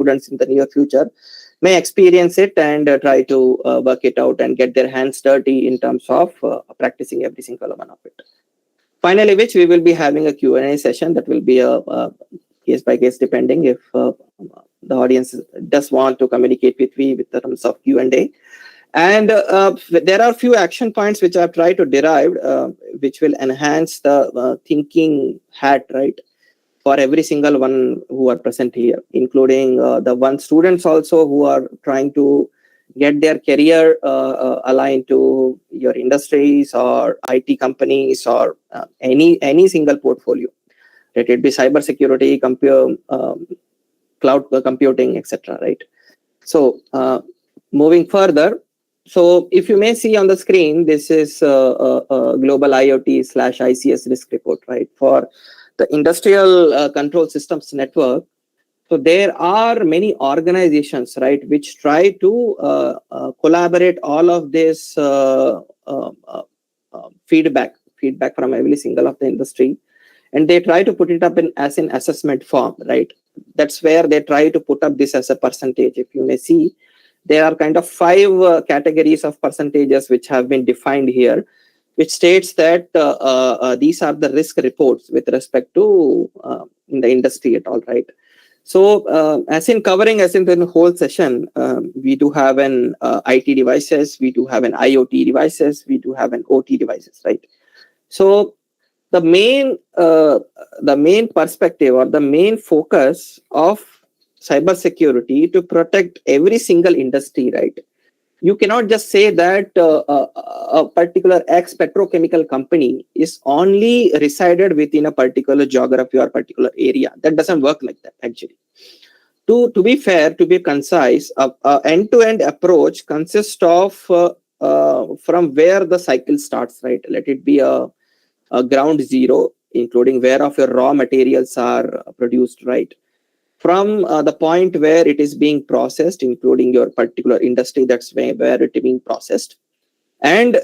students in the near future may experience it and try to work it out and get their hands dirty in terms of practicing every single one of it. Finally, which we will be having a Q&A session that will be a case by case, depending if the audience does want to communicate with me with terms of Q&A. And there are a few action points which I've tried to derive, which will enhance the thinking hat, right, for every single one who are present here, including the one students also who are trying to get their career aligned to your industries or IT companies or any single portfolio. Let it be cybersecurity, cloud computing, etc. Right. So moving further. So if you may see on the screen, this is a global IoT/ICS risk report, right, for the industrial control systems network. So there are many organizations, right, which try to collaborate all of this feedback from every single of the industry, and they try to put it up as an assessment form, right. That's where they try to put up this as a percentage. If you may see, there are kind of 5 categories of percentages which have been defined here, which states that these are the risk reports with respect to in the industry at all, right? So as in the whole session, we do have an IT devices, we do have an IoT devices, we do have an OT devices, right? So the main perspective or the main focus of cybersecurity to protect every single industry, right? You cannot just say that a particular X petrochemical company is only resided within a particular geography or particular area. That doesn't work like that, actually. To be fair, to be concise, a end-to-end approach consists of from where the cycle starts, right? Let it be a ground zero, including where of your raw materials are produced, right? From the point where it is being processed, including your particular industry, that's where it is being processed, and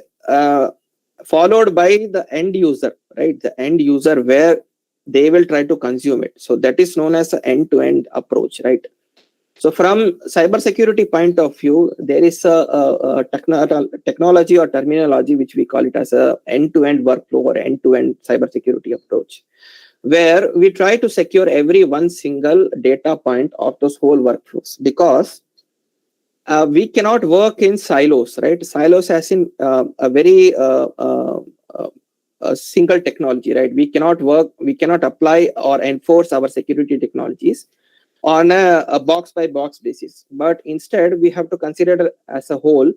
followed by the end user, right? The end user where they will try to consume it. So that is known as an end-to-end approach, right? So from cybersecurity point of view, there is a technology or terminology which we call it as a end-to-end workflow or end-to-end cybersecurity approach, where we try to secure every one single data point of those whole workflows, because we cannot work in silos, right? Silos as in a very a single technology, right? We cannot apply or enforce our security technologies on a box by box basis, but instead we have to consider it as a whole.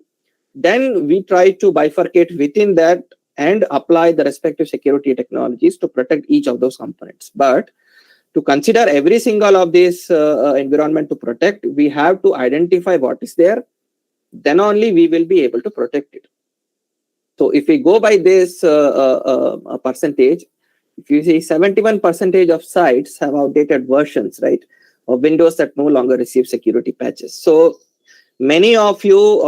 Then we try to bifurcate within that and apply the respective security technologies to protect each of those components. But to consider every single of this environment to protect, we have to identify what is there. Then only we will be able to protect it. So if we go by this percentage, if you see 71% of sites have outdated versions, right, of Windows that no longer receive security patches. So many of you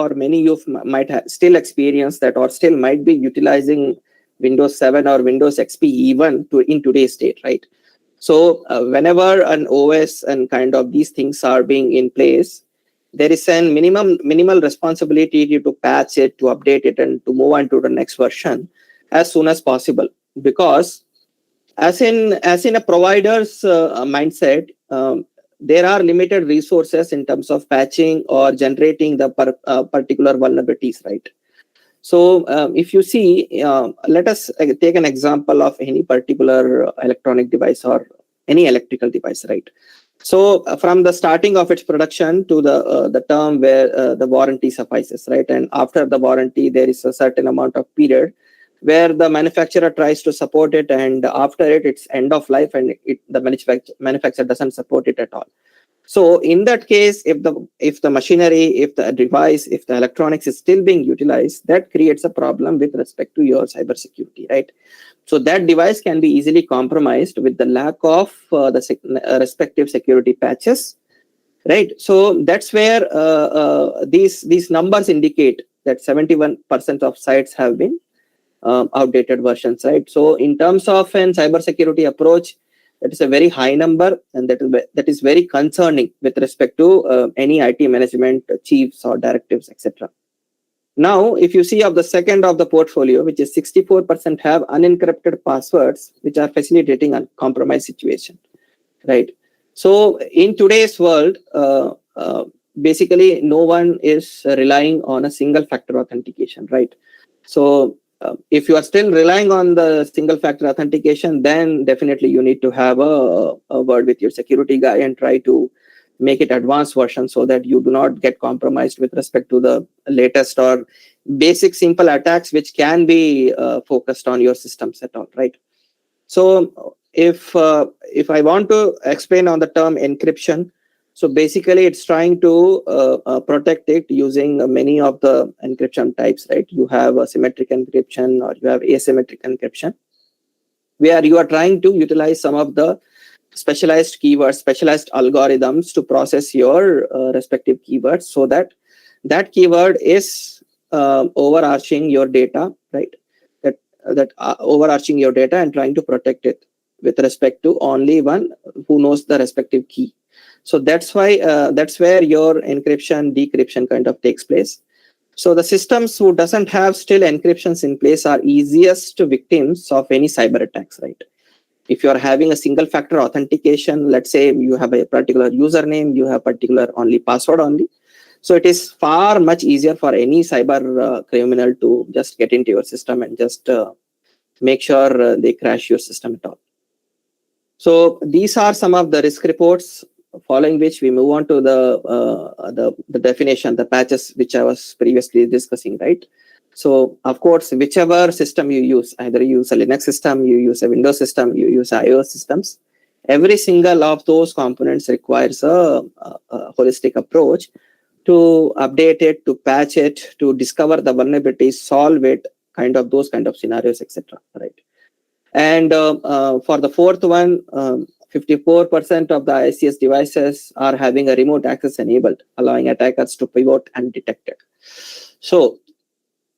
might still experience that, or still might be utilizing Windows 7 or Windows XP even in today's state, right? So whenever an OS and kind of these things are being in place, there is a minimal responsibility to patch it, to update it, and to move on to the next version as soon as possible. Because as in a provider's mindset, there are limited resources in terms of patching or generating the particular vulnerabilities, right? So if you see, let us take an example of any particular electronic device or any electrical device, right? So from the starting of its production to the term where the warranty suffices, right? And after the warranty, there is a certain amount of period where the manufacturer tries to support it, and after it's end of life, and the manufacturer doesn't support it at all. So in that case, if the machinery, if the device, if the electronics is still being utilized, that creates a problem with respect to your cybersecurity, right? So that device can be easily compromised with the lack of the respective security patches, right? So that's where these numbers indicate that 71% of sites have been outdated versions, right? So in terms of an cybersecurity approach, That is a very high number, and that is very concerning with respect to any IT management chiefs or directives, etc. Now, if you see of the second of the portfolio, which is 64% have unencrypted passwords, which are facilitating a compromised situation, right? So in today's world, basically no one is relying on a single factor authentication, right? So if you are still relying on the single factor authentication, then definitely you need to have a word with your security guy and try to make it advanced version so that you do not get compromised with respect to the latest or basic simple attacks which can be focused on your systems at all, right? So if I want to explain on the term encryption, so basically it's trying to protect it using many of the encryption types, right? You have a symmetric encryption or you have asymmetric encryption, where you are trying to utilize some of the specialized keywords, specialized algorithms to process your respective keywords so that that keyword is overarching your data, right? That overarching your data and trying to protect it with respect to only one who knows the respective key. So that's why that's where your encryption decryption kind of takes place. So the systems who doesn't have still encryptions in place are easiest victims of any cyber attacks, right? If you are having a single factor authentication, let's say you have a particular username, you have particular only password only. So it is far much easier for any cyber criminal to just get into your system and just make sure they crash your system at all. So these are some of the risk reports, following which we move on to the definition, the patches which I was previously discussing, right? So of course, whichever system you use, either you use a Linux system, you use a Windows system, you use iOS systems, every single of those components requires a holistic approach to update it, to patch it, to discover the vulnerabilities, solve it, those kind of scenarios, etc. Right? And for the fourth one, 54% of the ICS devices are having a remote access enabled, allowing attackers to pivot undetected. So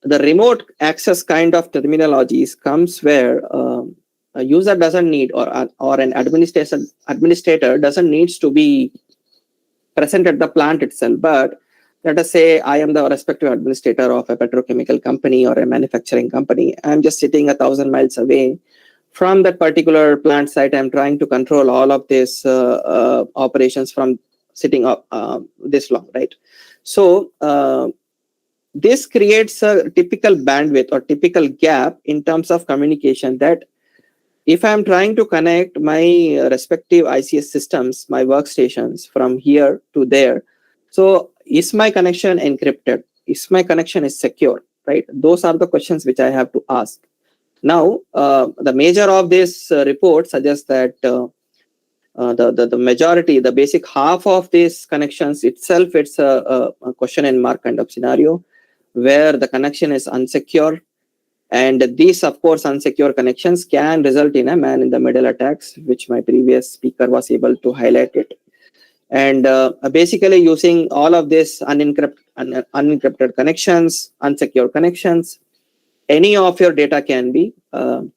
the remote access kind of terminologies comes where a user doesn't need, or an administrator doesn't needs to be present at the plant itself, but let us say I am the respective administrator of a petrochemical company or a manufacturing company. I'm just sitting 1,000 miles away from that particular plant site. I'm trying to control all of these operations from sitting up this long, right? So this creates a typical bandwidth or typical gap in terms of communication, that if I'm trying to connect my respective ICS systems, my workstations from here to there, so is my connection encrypted? Is my connection is secure, right? Those are the questions which I have to ask. Now, the major of this report suggests that the majority, the basic half of these connections itself, it's a question and mark kind of scenario where the connection is unsecure. And these, of course, unsecure connections can result in a man-in-the-middle attacks, which my previous speaker was able to highlight it. And basically using all of this unencrypted connections, unsecure connections, any of your data can be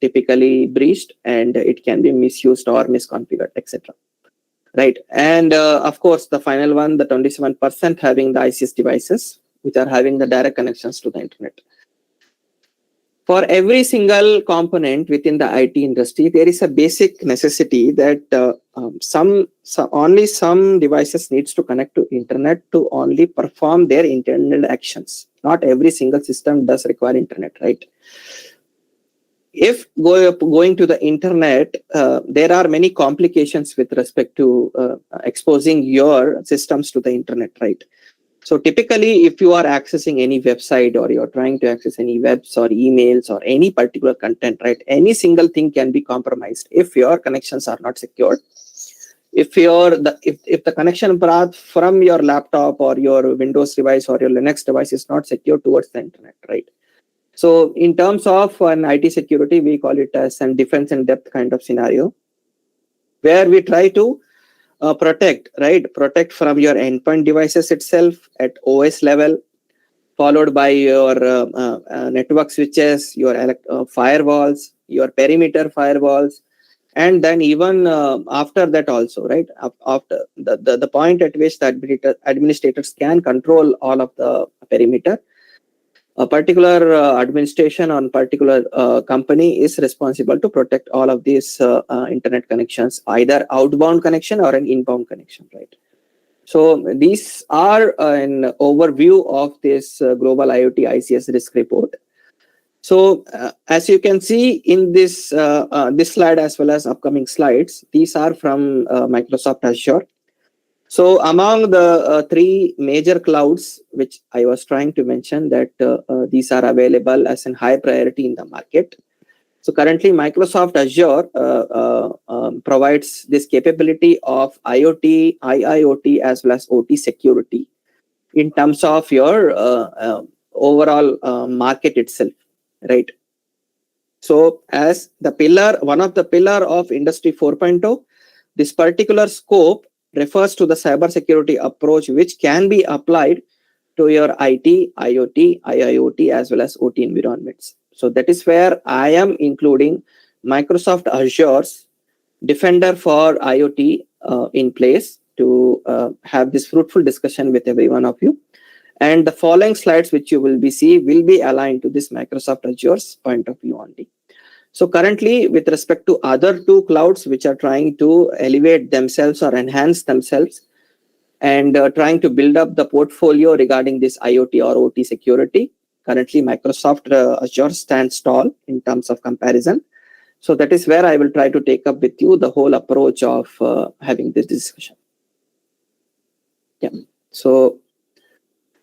typically breached, and it can be misused or misconfigured, etc. Right. And of course, the final one, the 27% having the ICS devices, which are having the direct connections to the internet. For every single component within the IT industry, there is a basic necessity that only some devices needs to connect to internet to only perform their internal actions. Not every single system does require internet, right? If going to the internet, there are many complications with respect to exposing your systems to the internet, right? So typically, if you are accessing any website or you're trying to access any webs or emails or any particular content, right, any single thing can be compromised if your connections are not secured. If the connection path from your laptop or your Windows device or your Linux device is not secure towards the internet, right? So in terms of an IT security, we call it as a defense in depth kind of scenario, where we try to protect from your endpoint devices itself at OS level, followed by your network switches, your firewalls, your perimeter firewalls, And then even after that also, right, after the point at which the administrators can control all of the perimeter, a particular administration on particular company is responsible to protect all of these internet connections, either outbound connection or an inbound connection, right? So these are an overview of this global IoT ICS risk report. So as you can see in this this slide as well as upcoming slides, these are from Microsoft Azure. So among the three major clouds, which I was trying to mention, that these are available as in high priority in the market. So currently Microsoft Azure provides this capability of IoT, IIoT as well as OT security in terms of your overall market itself, right? So as the pillar, one of the pillar of Industry 4.0, this particular scope refers to the cybersecurity approach which can be applied to your IT, IoT, IIoT as well as OT environments. So that is where I am including Microsoft Azure's Defender for IoT in place to have this fruitful discussion with every one of you. And the following slides which you will be see will be aligned to this Microsoft Azure's point of view only. So currently, with respect to other two clouds which are trying to elevate themselves or enhance themselves and trying to build up the portfolio regarding this IoT or OT security, currently Microsoft Azure stands tall in terms of comparison. So that is where I will try to take up with you the whole approach of having this discussion. Yeah. So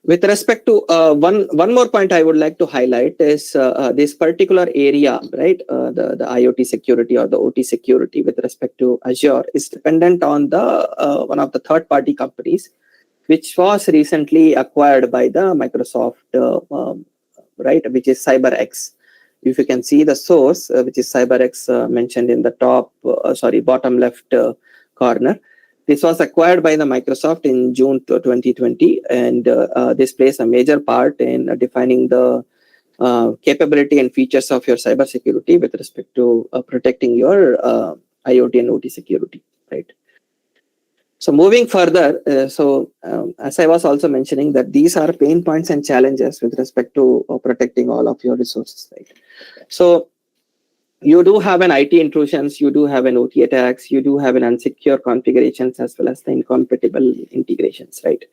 with respect to one more point I would like to highlight is this particular area, right? The IoT security or the OT security with respect to Azure is dependent on the one of the third-party companies, which was recently acquired by the Microsoft, right? Which is CyberX. If you can see the source, which is CyberX mentioned in the top, bottom left corner. This was acquired by the Microsoft in June 2020, and this plays a major part in defining the capability and features of your cybersecurity with respect to protecting your IoT and OT security, right? So moving further, as I was also mentioning that these are pain points and challenges with respect to protecting all of your resources, right? So you do have an IT intrusions, you do have an OT attacks, you do have an unsecure configurations as well as the incompatible integrations, right?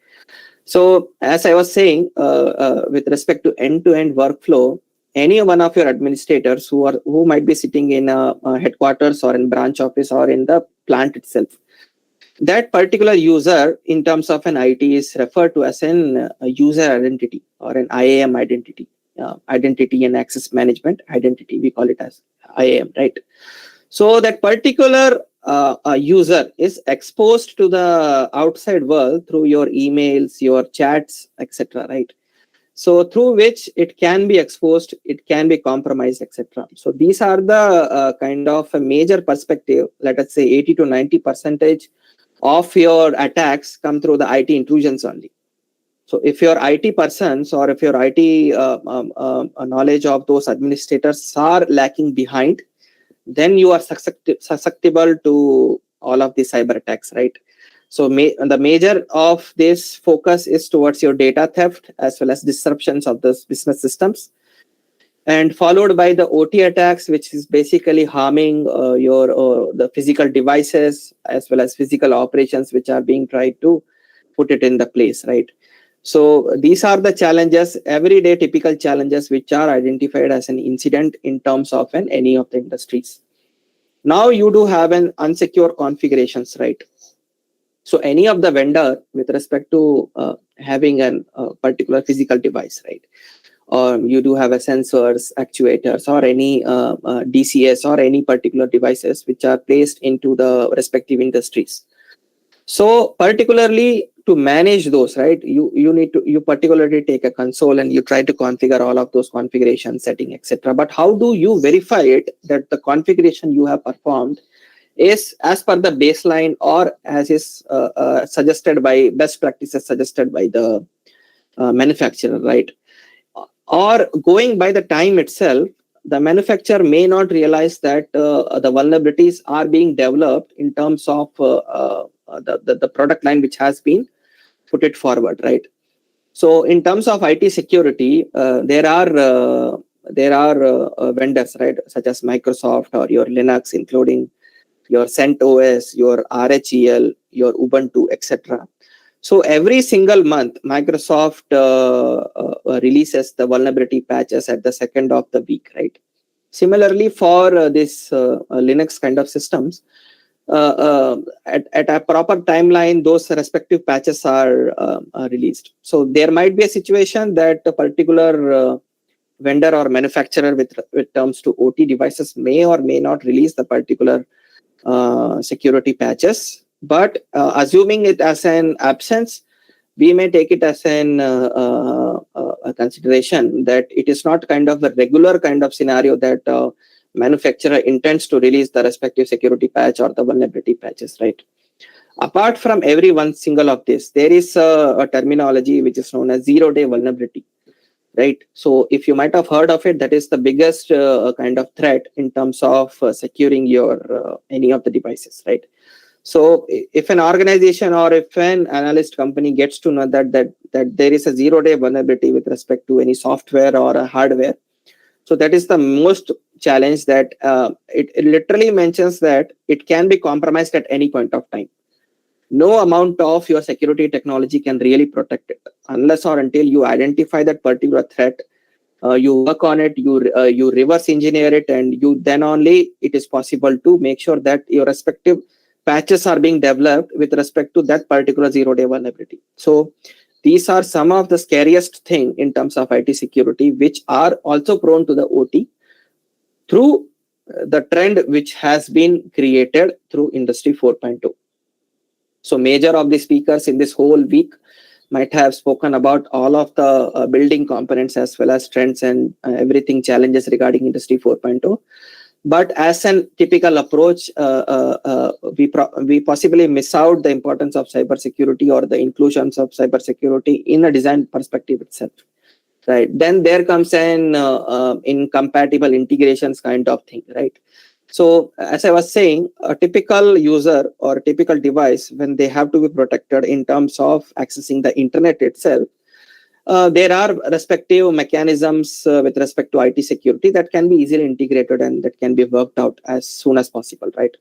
So as I was saying, with respect to end-to-end workflow, any one of your administrators who might be sitting in a headquarters or in branch office or in the plant itself, that particular user in terms of an IT is referred to as an user identity or an IAM identity. Identity and access management identity, we call it as IAM, right? So that particular user is exposed to the outside world through your emails, your chats, etc., right? So through which it can be exposed, it can be compromised, etc. So these are the kind of a major perspective. Let us say 80 to 90% of your attacks come through the IT intrusions only. So if your IT persons or if your IT knowledge of those administrators are lacking behind, then you are susceptible to all of the cyber attacks, right? So the major of this focus is towards your data theft as well as disruptions of the business systems, and followed by the OT attacks, which is basically harming the physical devices as well as physical operations which are being tried to put it in the place, right? So these are the challenges, everyday typical challenges which are identified as an incident in terms of any of the industries. Now you do have an unsecure configurations, right? So any of the vendor with respect to having a particular physical device, right? Or you do have a sensors, actuators, or any DCS or any particular devices which are placed into the respective industries. So particularly to manage those, right, you particularly take a console and you try to configure all of those configuration setting, etc. But how do you verify it that the configuration you have performed is as per the baseline or as is suggested by best practices suggested by the manufacturer, right? Or going by the time itself, the manufacturer may not realize that the vulnerabilities are being developed in terms of the product line which has been put it forward, right? So in terms of IT security, there are vendors, right, such as Microsoft or your Linux, including your CentOS, your RHEL, your Ubuntu, etc. So every single month, Microsoft releases the vulnerability patches at the second of the week, right? Similarly, for this Linux kind of systems, at a proper timeline, those respective patches are released. So there might be a situation that a particular vendor or manufacturer with terms to OT devices may or may not release the particular security patches, but assuming it as an absence, we may take it as a consideration that it is not kind of a regular kind of scenario that manufacturer intends to release the respective security patch or the vulnerability patches, right? Apart from every one single of this, there is a terminology which is known as zero-day vulnerability, right? So if you might have heard of it, that is the biggest kind of threat in terms of securing your any of the devices, right? So if an organization or if an analyst company gets to know that there is a zero-day vulnerability with respect to any software or a hardware, so that is the most challenge, that it literally mentions that it can be compromised at any point of time. No amount of your security technology can really protect it unless or until you identify that particular threat, you work on it, you reverse engineer it, and you then only it is possible to make sure that your respective patches are being developed with respect to that particular zero-day vulnerability. So these are some of the scariest thing in terms of IT security, which are also prone to the OT through the trend which has been created through Industry 4.0. So major of the speakers in this whole week might have spoken about all of the building components as well as trends and everything challenges regarding Industry 4.0. But as a typical approach, we possibly miss out the importance of cybersecurity or the inclusions of cybersecurity in a design perspective itself, right? Then there comes an incompatible integrations kind of thing, right? So as I was saying, a typical user or a typical device, when they have to be protected in terms of accessing the internet itself, there are respective mechanisms with respect to IT security that can be easily integrated and that can be worked out as soon as possible, right?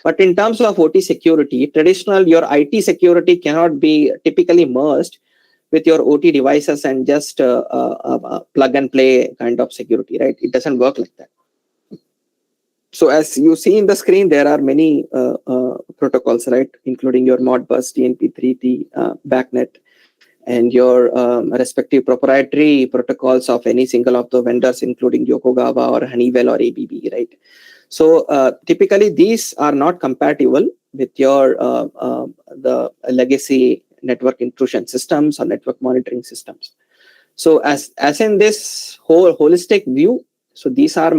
But in terms of OT security, traditional your IT security cannot be typically merged with your OT devices and just plug and play kind of security, right? It doesn't work like that. So as you see in the screen, there are many protocols, right? Including your Modbus, DNP3T, BACnet, and your respective proprietary protocols of any single of the vendors, including Yokogawa or Honeywell or ABB, right? So typically these are not compatible with your the legacy network intrusion systems or network monitoring systems. So as in this whole holistic view, so these are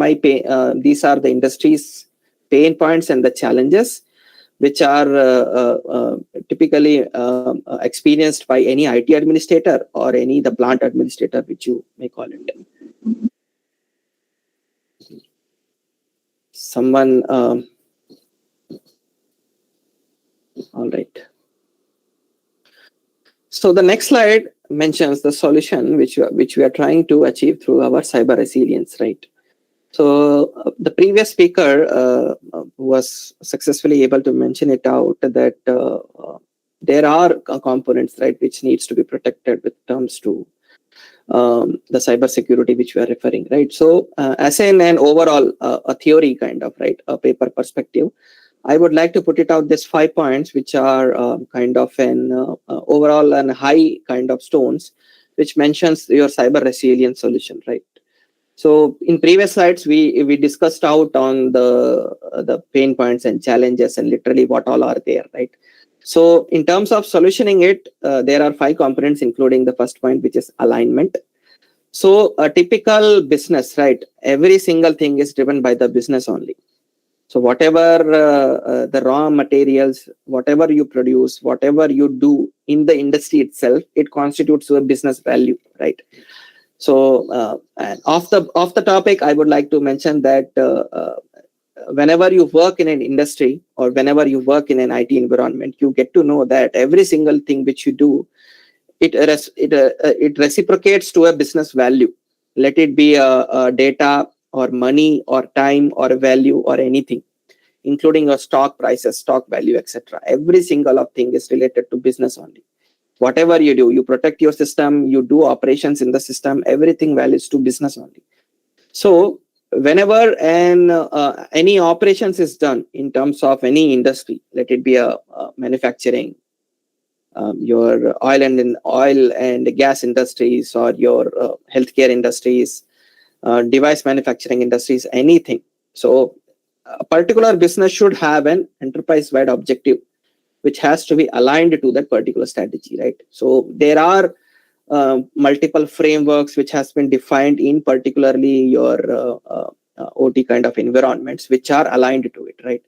these are the industry's pain points and the challenges which are typically experienced by any IT administrator or any the plant administrator, which you may call it. Someone, all right. So the next slide mentions the solution which we are trying to achieve through our cyber resilience, right? So the previous speaker was successfully able to mention it out that there are components, right, which needs to be protected with terms to the cyber security which we are referring, right? So as in an overall a theory kind of, right, a paper perspective, I would like to put it out this 5 points which are kind of an overall and high kind of stones which mentions your cyber resilience solution, right? So in previous slides, we discussed out on the pain points and challenges and literally what all are there, right? So in terms of solutioning it, there are 5 components, including the first point, which is alignment. So a typical business, right? Every single thing is driven by the business only. So whatever the raw materials, whatever you produce, whatever you do in the industry itself, it constitutes a business value, right? So, and off the topic, I would like to mention that whenever you work in an industry or whenever you work in an IT environment, you get to know that every single thing which you do, it reciprocates to a business value. Let it be a data or money or time or value or anything, including your stock prices, stock value, etc. Every single of thing is related to business only. Whatever you do, you protect your system, you do operations in the system, everything values to business only. So whenever any operations is done in terms of any industry, let it be a manufacturing, your oil and gas industries, or your healthcare industries, device manufacturing industries, anything. So a particular business should have an enterprise-wide objective, which has to be aligned to that particular strategy, right? So there are multiple frameworks which has been defined in particularly your OT kind of environments, which are aligned to it, right?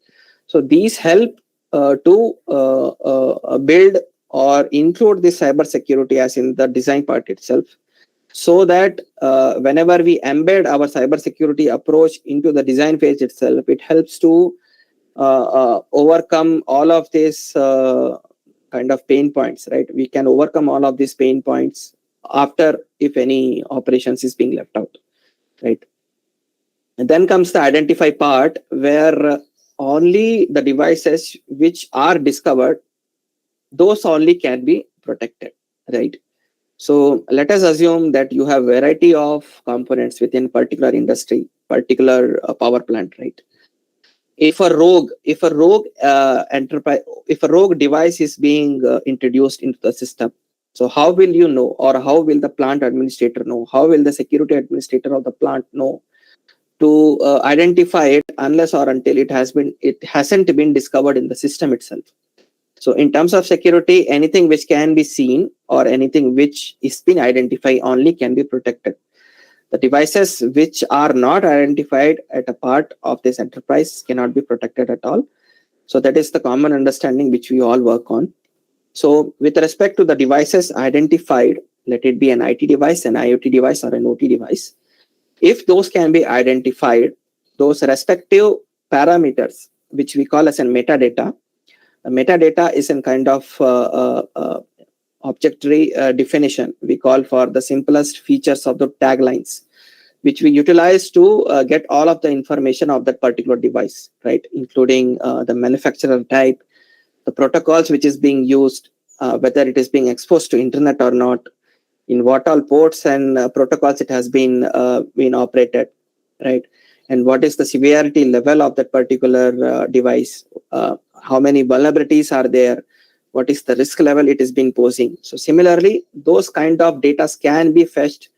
So these help to build or include the cyber security as in the design part itself, so that whenever we embed our cyber security approach into the design phase itself, it helps to overcome all of these kind of pain points, right? We can overcome all of these pain points after, if any operations is being left out, right? And then comes the identify part, where only the devices which are discovered, those only can be protected, right? So let us assume that you have variety of components within particular industry, particular power plant, right? If a rogue device is being introduced into the system, so how will you know, or how will the plant administrator know, how will the security administrator of the plant know to identify it, unless or until it hasn't been discovered in the system itself? So in terms of security, anything which can be seen or anything which is been identified only can be protected. The devices which are not identified at a part of this enterprise cannot be protected at all. So that is the common understanding which we all work on. So with respect to the devices identified, let it be an IT device, an IoT device, or an OT device, if those can be identified, those respective parameters, which we call as a metadata. A metadata is a kind of objectory definition we call for the simplest features of the taglines, which we utilize to get all of the information of that particular device, right? Including the manufacturer type, the protocols which is being used, whether it is being exposed to internet or not, in what all ports and protocols it has been operated, right? And what is the severity level of that particular device? How many vulnerabilities are there? What is the risk level it is being posing? So similarly, those kind of data can be fetched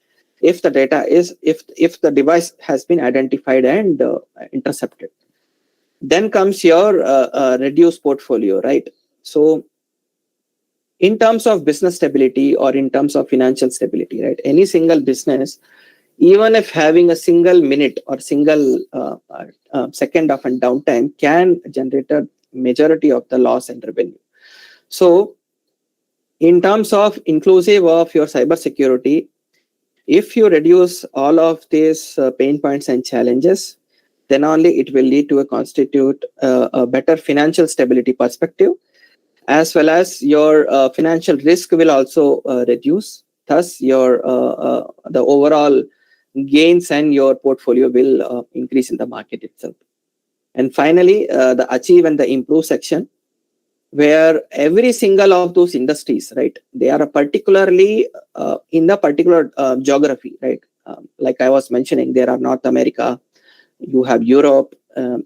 if the data is if the device has been identified and intercepted. Then comes your reduced portfolio, right? So in terms of business stability or in terms of financial stability, right? Any single business, even if having a single minute or single second of a downtime, can generate a majority of the loss and revenue. So in terms of inclusive of your cyber security, if you reduce all of these pain points and challenges, then only it will lead to constitute a better financial stability perspective, as well as your financial risk will also reduce. Thus, your the overall gains and your portfolio will increase in the market itself. And finally, the achieve and the improve section, where every single of those industries, right, they are particularly in the particular geography, right? Like I was mentioning, there are North America, you have Europe,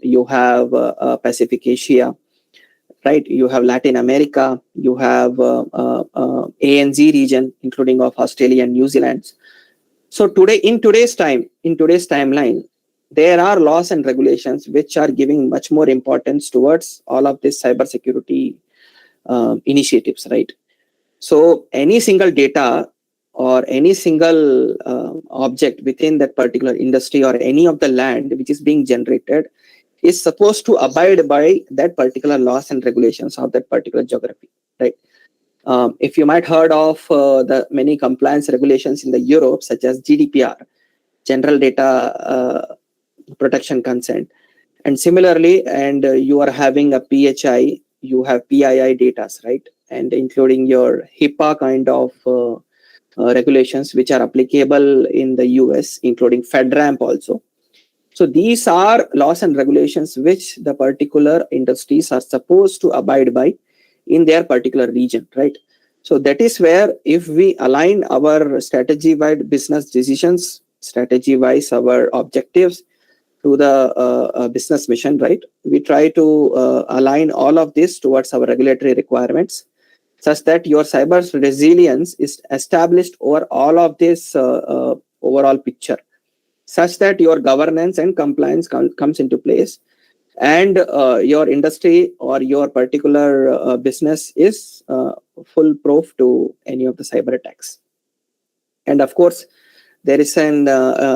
you have Pacific Asia, right? You have Latin America, you have ANZ region, including of Australia and New Zealand. So in today's timeline, there are laws and regulations which are giving much more importance towards all of these cybersecurity initiatives, right? So any single data or any single object within that particular industry or any of the land which is being generated is supposed to abide by that particular laws and regulations of that particular geography, right? If you might heard of the many compliance regulations in the Europe, such as GDPR, General Data Protection Consent, and similarly, and you are having a PHI, you have PII data, right? And including your HIPAA kind of regulations, which are applicable in the US, including FedRAMP also. So these are laws and regulations which the particular industries are supposed to abide by in their particular region, right? So that is where if we align our strategy-wide business decisions, strategy-wise our objectives to the business mission, right? We try to align all of this towards our regulatory requirements such that your cyber resilience is established over all of this overall picture, such that your governance and compliance comes into place, and your industry or your particular business is foolproof to any of the cyber attacks. And of course, there is an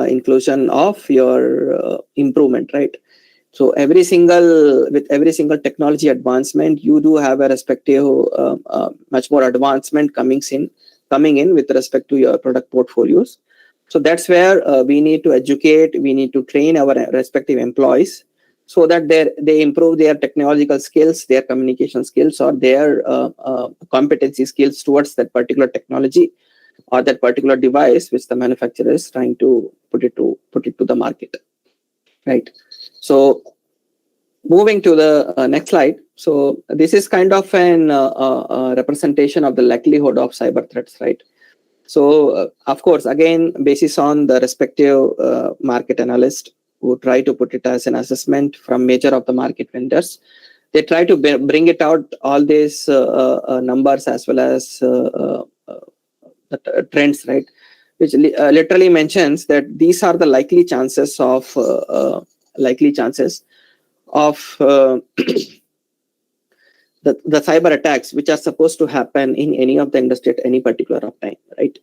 inclusion of your improvement, right? So with every single technology advancement, you do have a respective much more advancement coming in with respect to your product portfolios. So that's where we need to educate, we need to train our respective employees so that they improve their technological skills, their communication skills, or their competency skills towards that particular technology or that particular device which the manufacturer is trying to put it to the market, right? So moving to the next slide. So this is kind of an representation of the likelihood of cyber threats, right? So of course, again, basis on the respective market analyst who try to put it as an assessment from major of the market vendors, they try to bring it out all these numbers as well as the trends, right? Which literally mentions that these are the likely chances of the cyber attacks which are supposed to happen in any of the industry at any particular of time, right?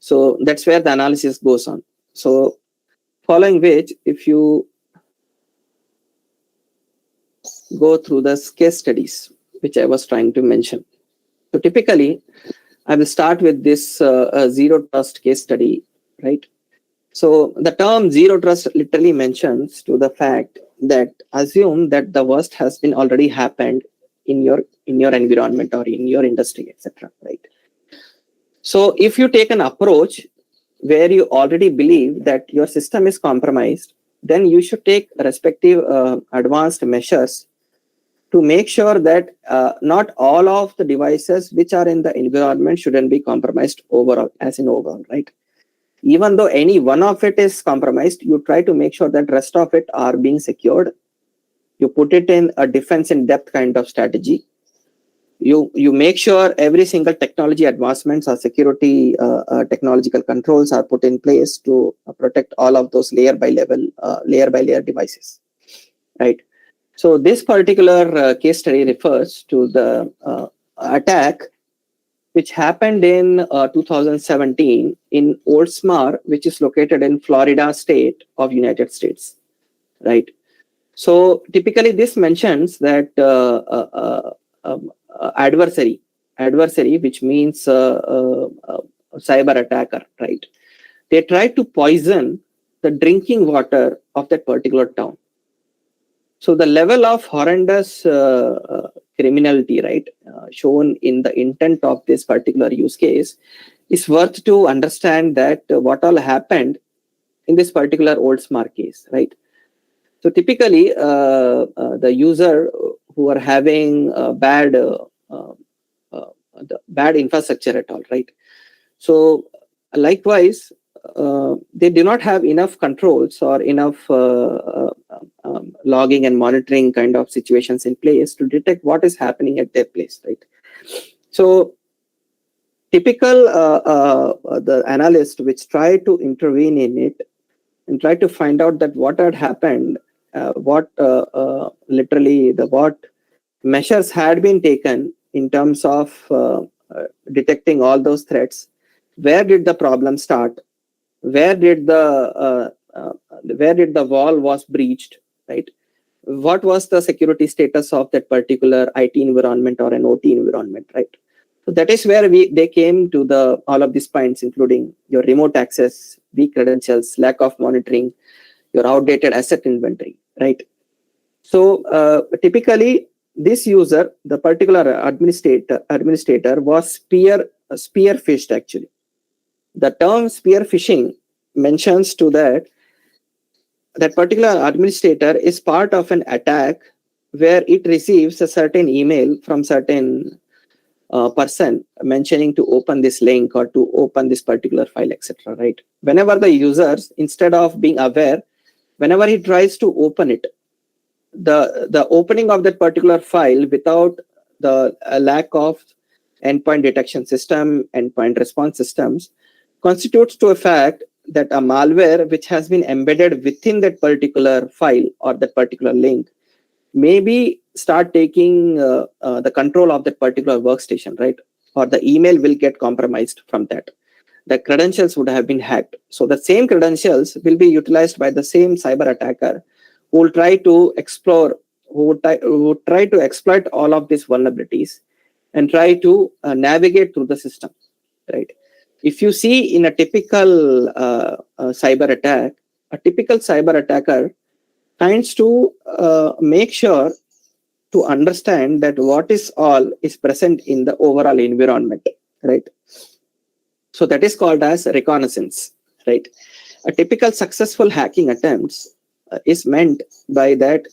So that's where the analysis goes on. So following which, if you go through the case studies which I was trying to mention. So typically, I will start with this zero trust case study, right? So the term zero trust literally mentions to the fact that assume that the worst has been already happened in your environment or in your industry, etc. Right? So if you take an approach where you already believe that your system is compromised, then you should take respective advanced measures to make sure that not all of the devices which are in the environment shouldn't be compromised overall, right? Even though any one of it is compromised, you try to make sure that rest of it are being secured. You put it in a defense in depth kind of strategy. You make sure every single technology advancements or security technological controls are put in place to protect all of those layer by layer devices, right? So this particular case study refers to the attack which happened in 2017 in Oldsmar, which is located in Florida state of United States, right? So typically this mentions that adversary, which means cyber attacker, right? They tried to poison the drinking water of that particular town. So the level of horrendous criminality, right, shown in the intent of this particular use case is worth to understand that what all happened in this particular Oldsmar case, right? So typically, the user who are having bad infrastructure at all, right? So likewise, they do not have enough controls or enough logging and monitoring kind of situations in place to detect what is happening at their place, right? So typical the analyst which try to intervene in it and try to find out that what had happened, what measures had been taken in terms of detecting all those threats. Where did the problem start? Where did the wall was breached, right? What was the security status of that particular IT environment or an OT environment, right? So that is where they came to all of these points, including your remote access, weak credentials, lack of monitoring, your outdated asset inventory, right? So typically, this user, the particular administrator was spear fished actually. The term spear phishing mentions to that particular administrator is part of an attack where it receives a certain email from certain person mentioning to open this link or to open this particular file, etc. Right? Whenever the users, instead of being aware, whenever he tries to open it, the opening of that particular file without the lack of endpoint detection system, endpoint response systems, constitutes to a fact that a malware which has been embedded within that particular file or that particular link maybe start taking the control of that particular workstation, right? Or the email will get compromised from that. The credentials would have been hacked. So the same credentials will be utilized by the same cyber attacker who will try to explore, who would try to exploit all of these vulnerabilities and try to navigate through the system, right? If you see in a typical cyber attack, a typical cyber attacker tries to make sure to understand that what is all is present in the overall environment, right? So that is called as reconnaissance, right? A typical successful hacking attempts is meant by that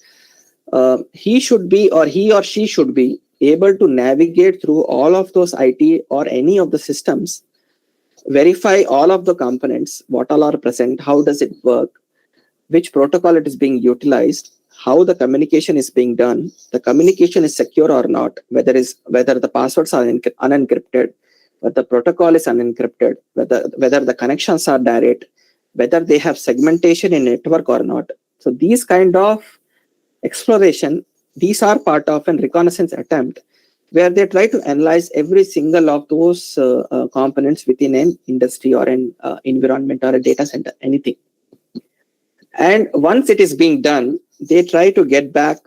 he should be, or he or she should be able to navigate through all of those IT or any of the systems, verify all of the components, what all are present, how does it work, which protocol it is being utilized, how the communication is being done, the communication is secure or not, whether the passwords are unencrypted, whether the protocol is unencrypted, whether the connections are direct, whether they have segmentation in network or not. So these kind of exploration, these are part of a reconnaissance attempt where they try to analyze every single of those components within an industry or an environment or a data center, anything. And once it is being done, they try to get back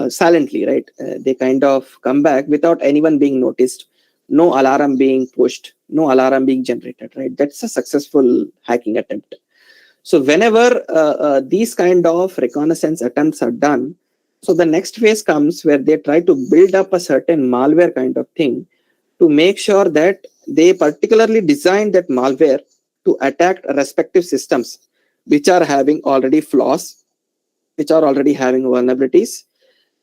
silently, right? They kind of come back without anyone being noticed, no alarm being pushed, no alarm being generated, right? That's a successful hacking attempt. So whenever these kind of reconnaissance attempts are done, so the next phase comes where they try to build up a certain malware kind of thing to make sure that they particularly design that malware to attack respective systems which are having already flaws, which are already having vulnerabilities,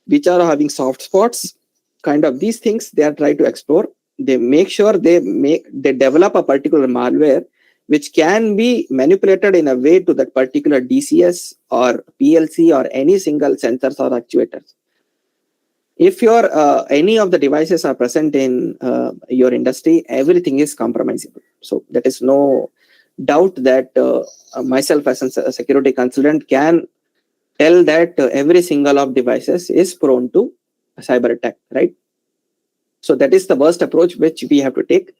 which are having soft spots, kind of these things they are trying to explore. They make sure they develop a particular malware which can be manipulated in a way to that particular DCS or PLC or any single sensors or actuators. If any of the devices are present in your industry, everything is compromisable. So that is no doubt that myself as a security consultant can tell that every single of devices is prone to a cyber attack, right? So that is the worst approach which we have to take,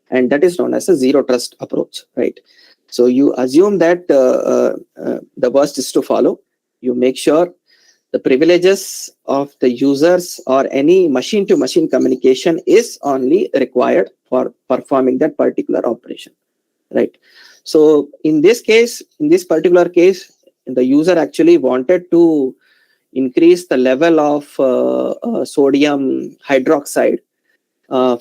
and that is known as a zero trust approach, right? So you assume that the worst is to follow. You make sure the privileges of the users or any machine-to-machine communication is only required for performing that particular operation, right? So in this case, in this particular case, the user actually wanted to increase the level of sodium hydroxide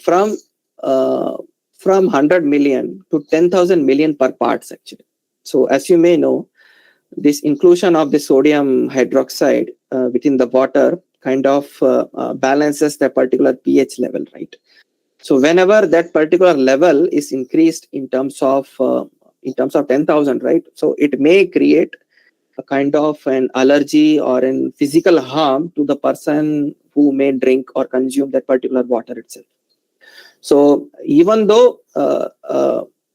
from 100 million to 10,000 million per parts actually. So as you may know, this inclusion of the sodium hydroxide within the water kind of balances the particular pH level, right? So whenever that particular level is increased in terms of 10,000, right? So it may create a kind of an allergy or an physical harm to the person who may drink or consume that particular water itself. So even though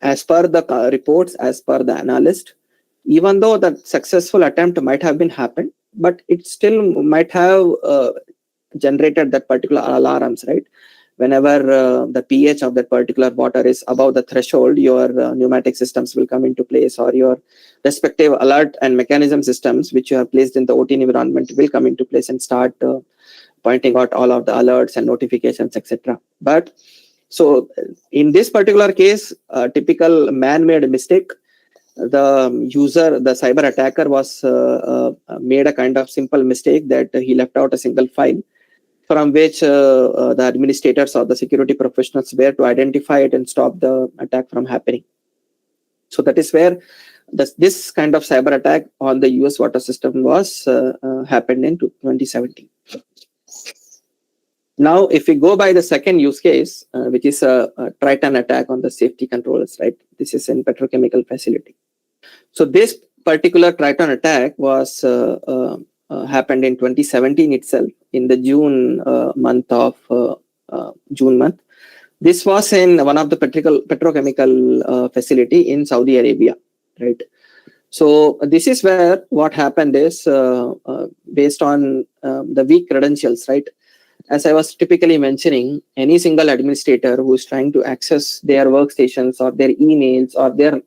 as per the reports, as per the analyst, even though the successful attempt might have been happened, but it still might have generated that particular alarms, right? Whenever the pH of that particular water is above the threshold, your pneumatic systems will come into place, or your respective alert and mechanism systems which you have placed in the OT environment will come into place and start pointing out all of the alerts and notifications, etc. But So in this particular case, a typical man-made mistake, the cyber attacker was made a kind of simple mistake that he left out a single file from which the administrators or the security professionals were to identify it and stop the attack from happening. So that is where this kind of cyber attack on the US water system was happened in 2017. Now, if we go by the second use case, which is a Triton attack on the safety controls, right? This is in petrochemical facility. So this particular Triton attack was happened in 2017 itself, in the June month. This was in one of the petrochemical facility in Saudi Arabia, right? So this is where what happened is based on the weak credentials, right? As I was typically mentioning, any single administrator who is trying to access their workstations or their emails or their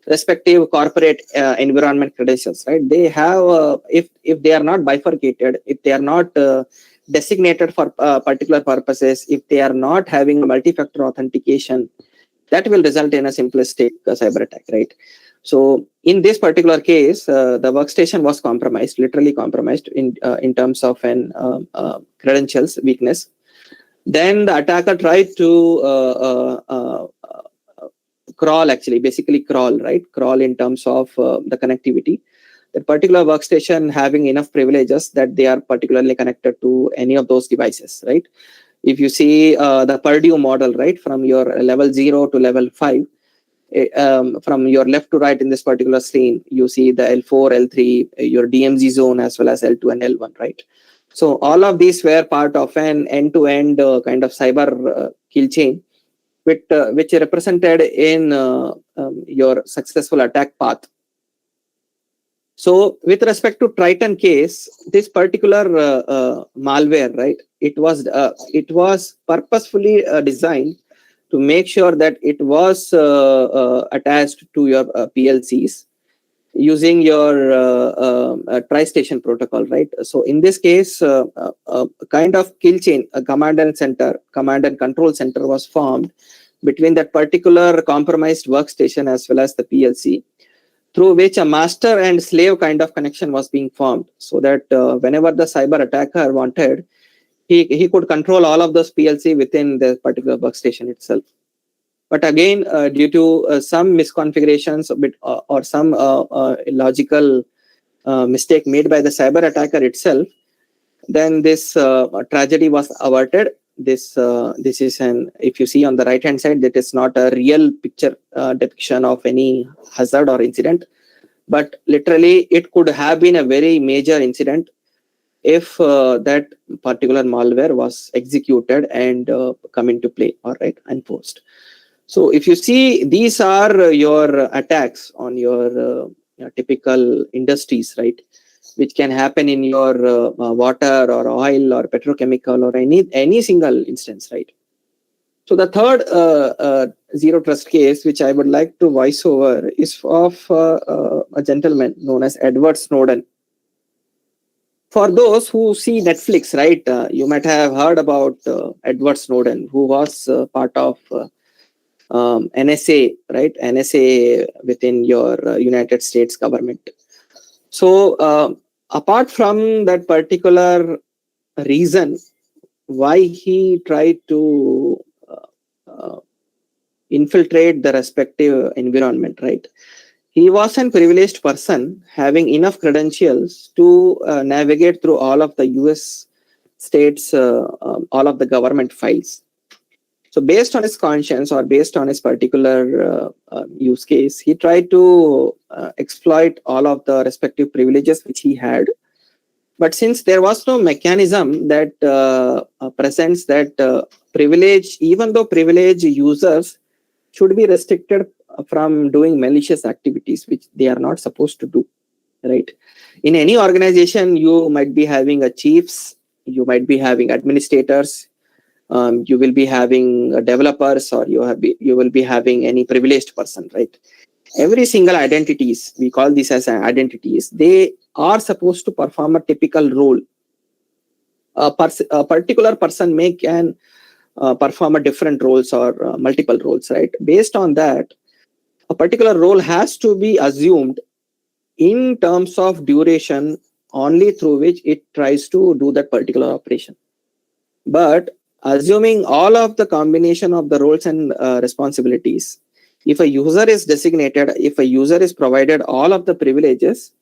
respective corporate environment credentials, right? They have, if they are not bifurcated, if they are not designated for particular purposes, if they are not having a multi-factor authentication, that will result in a simplistic cyber attack, right? So in this particular case, the workstation was compromised, literally compromised in terms of an credentials weakness. Then the attacker tried to crawl, basically crawl, right? Crawl in terms of the connectivity. The particular workstation having enough privileges that they are particularly connected to any of those devices, right? If you see the Purdue model, right, from your level 0 to level 5, from your left to right in this particular screen, you see the L4, L3, your DMZ zone, as well as L2 and L1, right? So all of these were part of an end-to-end kind of cyber kill chain, which represented in your successful attack path. So with respect to Triton case, this particular malware, right, it was purposefully designed to make sure that it was attached to your PLCs using your tri-station protocol, right? So in this case, kind of kill chain, a command and control center was formed between that particular compromised workstation as well as the PLC, through which a master and slave kind of connection was being formed, so that whenever the cyber attacker wanted, he could control all of those PLC within the particular workstation itself. But again, due to some misconfigurations or some logical mistake made by the cyber attacker itself, then this tragedy was averted. This is an, if you see on the right hand side, that is not a real picture depiction of any hazard or incident, but literally it could have been a very major incident if that particular malware was executed and come into play, all right, enforced. So if you see, these are your attacks on your typical industries, right, which can happen in your water or oil or petrochemical or any single instance, right? So the third zero trust case, which I would like to voice over, is of a gentleman known as Edward Snowden. For those who see Netflix, right, you might have heard about Edward Snowden, who was part of NSA, right? NSA within your United States government. So apart from that particular reason why he tried to infiltrate the respective environment, right? He was a privileged person having enough credentials to navigate through all of the US states, all of the government files. So based on his conscience or based on his particular use case, he tried to exploit all of the respective privileges which he had. But since there was no mechanism that presents that privilege, even though privileged users should be restricted from doing malicious activities, which they are not supposed to do, right? In any organization, you might be having a chiefs, you might be having administrators, you will be having developers, or you will be having any privileged person, right? Every single identities, we call this as identities, they are supposed to perform a typical role. A particular person may can perform a different roles or multiple roles, right? Based on that, a particular role has to be assumed in terms of duration only through which it tries to do that particular operation. But assuming all of the combination of the roles and responsibilities, if a user is designated, if a user is provided all of the privileges,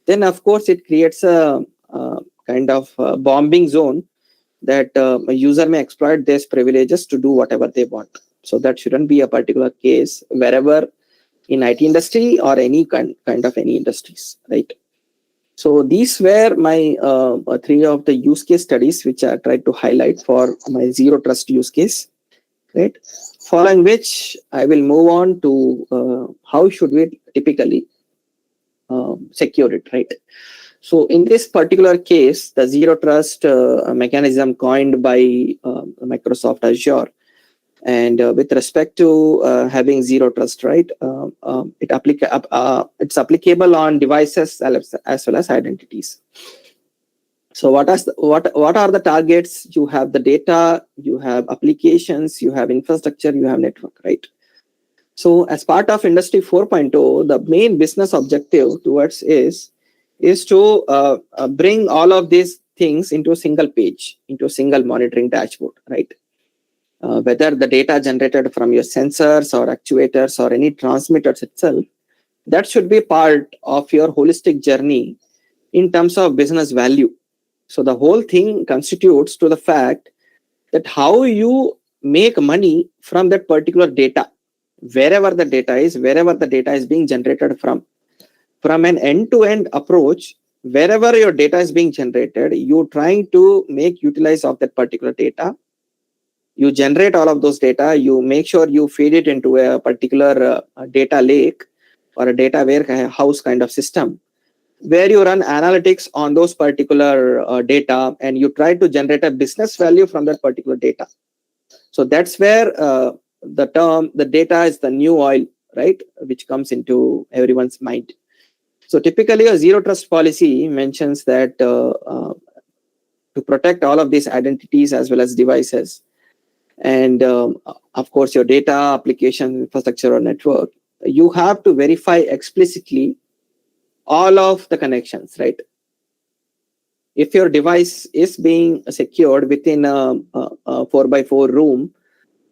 then of course it creates a kind of bombing zone that a user may exploit these privileges to do whatever they want. So that shouldn't be a particular case wherever in IT industry or any kind of any industries, right? So these were my three of the use case studies which I tried to highlight for my zero trust use case, right? Following which I will move on to how should we typically secure it, right? So in this particular case, the zero trust mechanism coined by Microsoft Azure, and with respect to having zero trust, right? It's applicable on devices as well as identities. So what are the targets? You have the data, you have applications, you have infrastructure, you have network, right? So as part of Industry 4.0, the main business objective towards is to bring all of these things into a single page, into a single monitoring dashboard, right? Whether the data generated from your sensors or actuators or any transmitters itself, that should be part of your holistic journey in terms of business value. So the whole thing constitutes to the fact that how you make money from that particular data, wherever the data is being generated from an end-to-end approach. Wherever your data is being generated, you're trying to make utilize of that particular data. You generate all of those data, you make sure you feed it into a particular data lake or a data warehouse kind of system, where you run analytics on those particular data, and you try to generate a business value from that particular data. So that's where the term, the data is the new oil, right, which comes into everyone's mind. So typically a zero trust policy mentions that to protect all of these identities as well as devices, and of course your data, application, infrastructure or network, you have to verify explicitly all of the connections, right? If your device is being secured within a 4x4 room,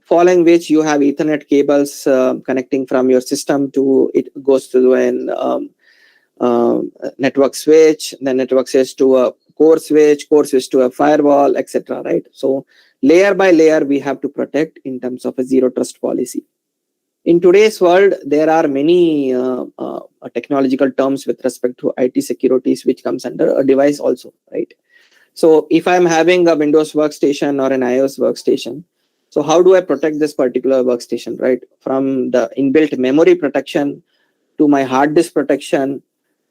following which you have Ethernet cables connecting from your system to, it goes to an network switch, then network switch to a core switch to a firewall, etc., right? So layer by layer we have to protect in terms of a zero trust policy. In today's world, there are many technological terms with respect to IT securities, which comes under a device also, right? So if I'm having a Windows workstation or an iOS workstation, so how do I protect this particular workstation, right? From the inbuilt memory protection to my hard disk protection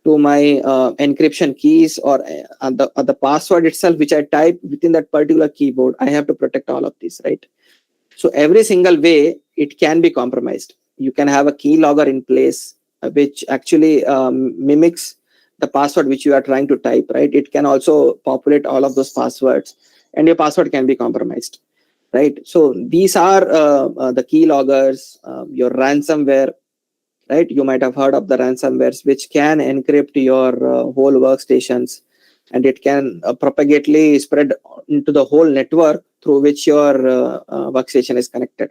to my encryption keys or the password itself, which I type within that particular keyboard, I have to protect all of this, right? So every single way it can be compromised. You can have a keylogger in place, which actually mimics the password which you are trying to type, right? It can also populate all of those passwords, and your password can be compromised, right? So these are the keyloggers, your ransomware, right? You might have heard of the ransomwares, which can encrypt your whole workstations, and it can propagately spread into the whole network through which your workstation is connected.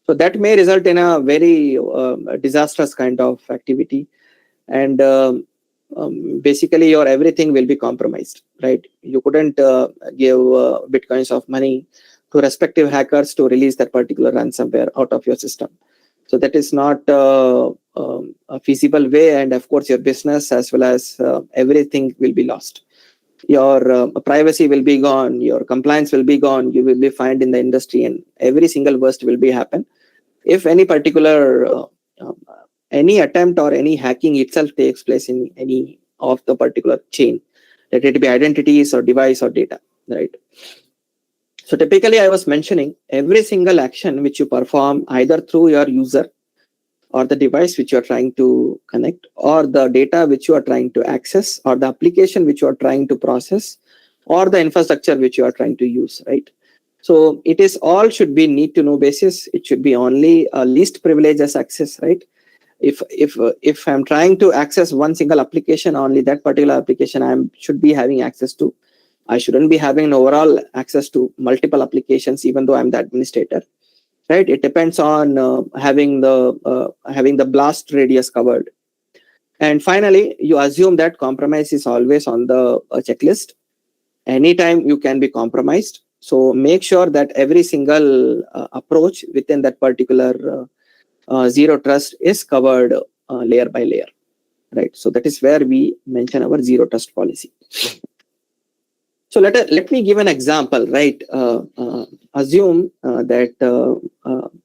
So that may result in a very disastrous kind of activity, and basically your everything will be compromised, right? You couldn't give bitcoins of money to respective hackers to release that particular ransomware out of your system. So that is not a feasible way, and of course your business as well as everything will be lost. Your privacy will be gone, your compliance will be gone, you will be fined in the industry, and every single worst will be happen if any particular any attempt or any hacking itself takes place in any of the particular chain, let it be identities or device or data, right? So typically I was mentioning every single action which you perform either through your user or the device which you are trying to connect, or the data which you are trying to access, or the application which you are trying to process, or the infrastructure which you are trying to use, right? So it is all should be need to know basis. It should be only least privileges access, right? If I'm trying to access one single application, only that particular application should be having access to. I shouldn't be having an overall access to multiple applications, even though I'm the administrator, right? It depends on having the blast radius covered. And finally, you assume that compromise is always on the checklist. Anytime you can be compromised. So make sure that every single approach within that particular zero trust is covered layer by layer, right? So that is where we mention our zero trust policy. So let me give an example, right? Assume that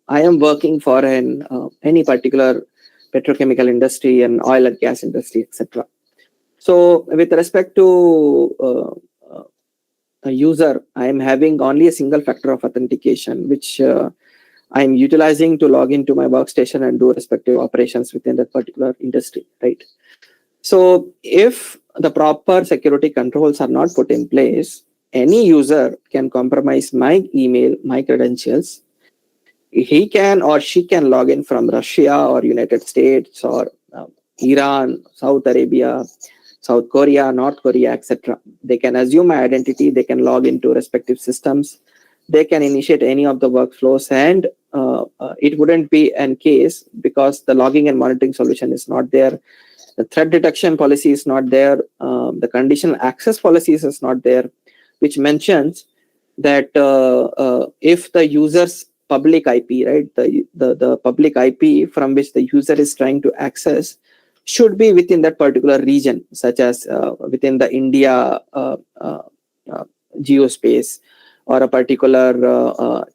I am working for any particular petrochemical industry and oil and gas industry, etc. So with respect to a user, I am having only a single factor of authentication, which I am utilizing to log into my workstation and do respective operations within that particular industry, right? So if the proper security controls are not put in place, any user can compromise my email, my credentials. He can or she can log in from Russia or United States or Iran, South Arabia, South Korea, North Korea, etc. They can assume my identity. They can log into respective systems. They can initiate any of the workflows, and it wouldn't be an case because the logging and monitoring solution is not there. The threat detection policy is not there. The conditional access policy is not there, which mentions that if the user's public IP, right, the public IP from which the user is trying to access should be within that particular region, such as within the India geospace, or a particular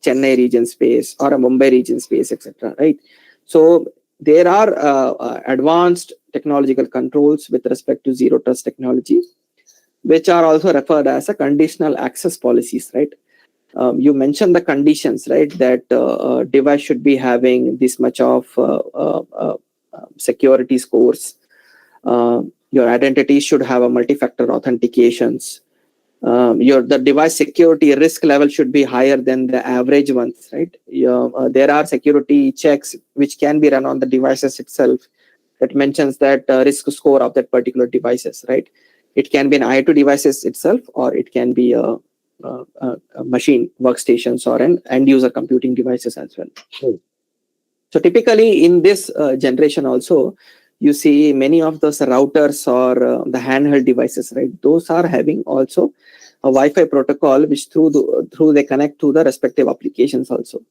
Chennai region space, or a Mumbai region space, etc. Right? So there are advanced technological controls with respect to zero trust technology, which are also referred as a conditional access policies, right? You mentioned the conditions, right? That device should be having this much of security scores. Your identity should have a multi-factor authentications. The device security risk level should be higher than the average ones, right? There are security checks which can be run on the devices itself that mentions that risk score of that particular devices, right? It can be an IoT devices itself, or it can be a machine workstations or an end user computing devices as well. So typically in this generation also, you see many of those routers or the handheld devices, right? Those are having also a Wi-Fi protocol, which through they connect to the respective applications also.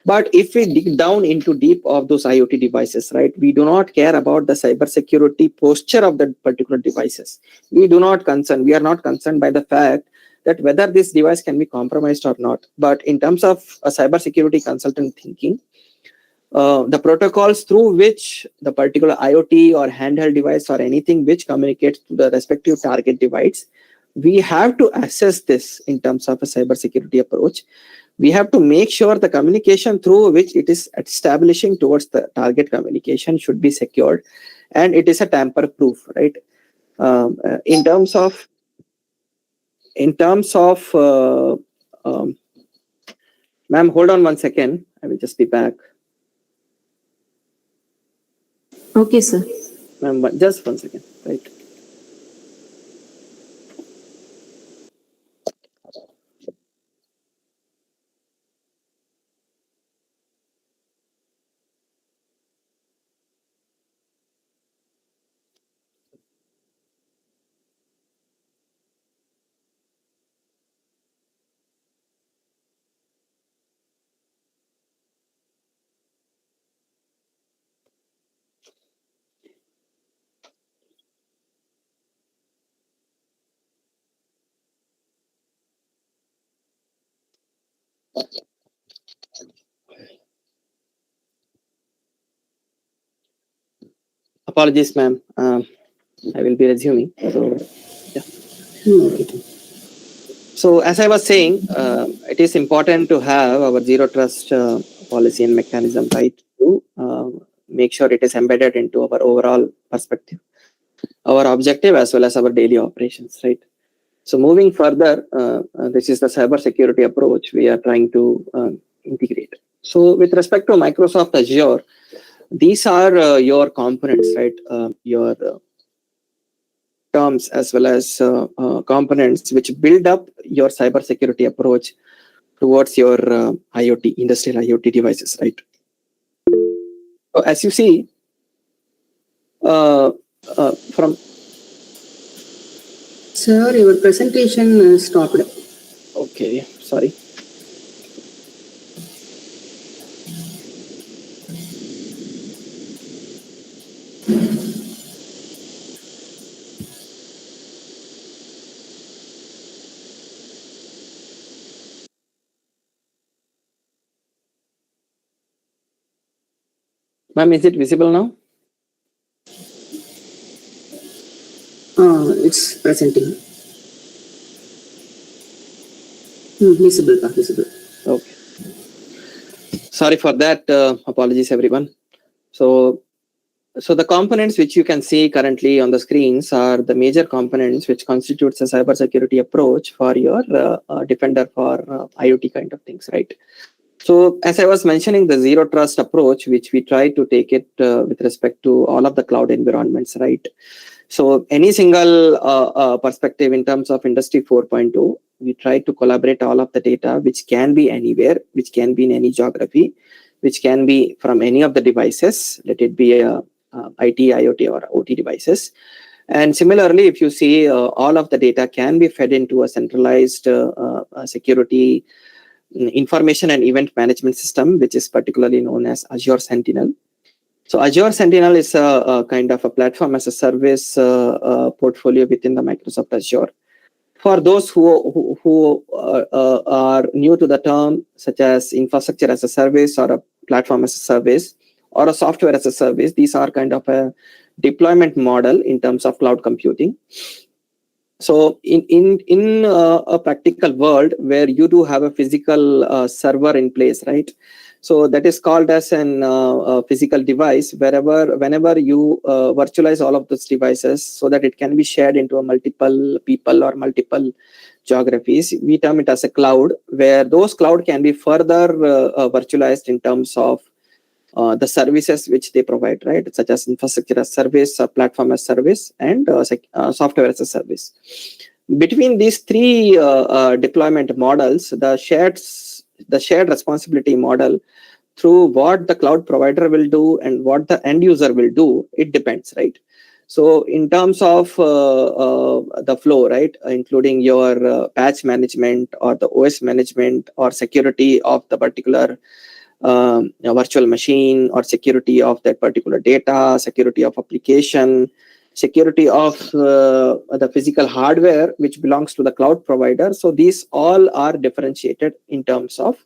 But if we dig down into deep of those IoT devices, right, we do not care about the cybersecurity posture of that particular devices. We are not concerned by the fact that whether this device can be compromised or not. But in terms of a cybersecurity consultant thinking, the protocols through which the particular IoT or handheld device or anything which communicates to the respective target device, we have to assess this in terms of a cybersecurity approach. We have to make sure the communication through which it is establishing towards the target communication should be secured, and it is a tamper-proof, right? In terms of, ma'am, hold on 1 second. I will just be back. Okay, sir. Ma'am, just 1 second, right? Apologies, ma'am. I will be resuming. So, yeah. So as I was saying, it is important to have our zero trust policy and mechanism, right, to make sure it is embedded into our overall perspective, our objective, as well as our daily operations, right? So moving further, this is the cybersecurity approach we are trying to integrate. So with respect to Microsoft Azure, these are your components, right? Your terms as well as components which build up your cybersecurity approach towards your IoT, industrial IoT devices, right? So as you see, from Sir, your presentation stopped. okay, sorry. Ma'am, is it visible now? It's presenting. Visible, visible. Okay. Sorry for that. Apologies, everyone. So the components which you can see currently on the screens are the major components which constitutes a cybersecurity approach for your Defender for IoT kind of things, right? So as I was mentioning, the zero trust approach, which we try to take it with respect to all of the cloud environments, right? So any single perspective in terms of Industry 4.0, we try to collaborate all of the data, which can be anywhere, which can be in any geography, which can be from any of the devices, let it be a IT, IoT, or OT devices. And similarly, if you see all of the data can be fed into a centralized security information and event management system, which is particularly known as Azure Sentinel. So Azure Sentinel is a kind of a platform as a service portfolio within the Microsoft Azure. For those who are new to the term, such as infrastructure as a service or a platform as a service or a software as a service, these are kind of a deployment model in terms of cloud computing. So in a practical world where you do have a physical server in place, right? So that is called as an physical device, whenever you virtualize all of those devices so that it can be shared into a multiple people or multiple geographies. We term it as a cloud, where those cloud can be further virtualized in terms of the services which they provide, right? Such as infrastructure as service, platform as service, and software as a service. Between these three deployment models, the shared responsibility model, through what the cloud provider will do and what the end user will do, it depends, right? So in terms of the flow, right, including your patch management or the OS management or security of the particular virtual machine or security of that particular data, security of application, security of the physical hardware which belongs to the cloud provider. So these all are differentiated in terms of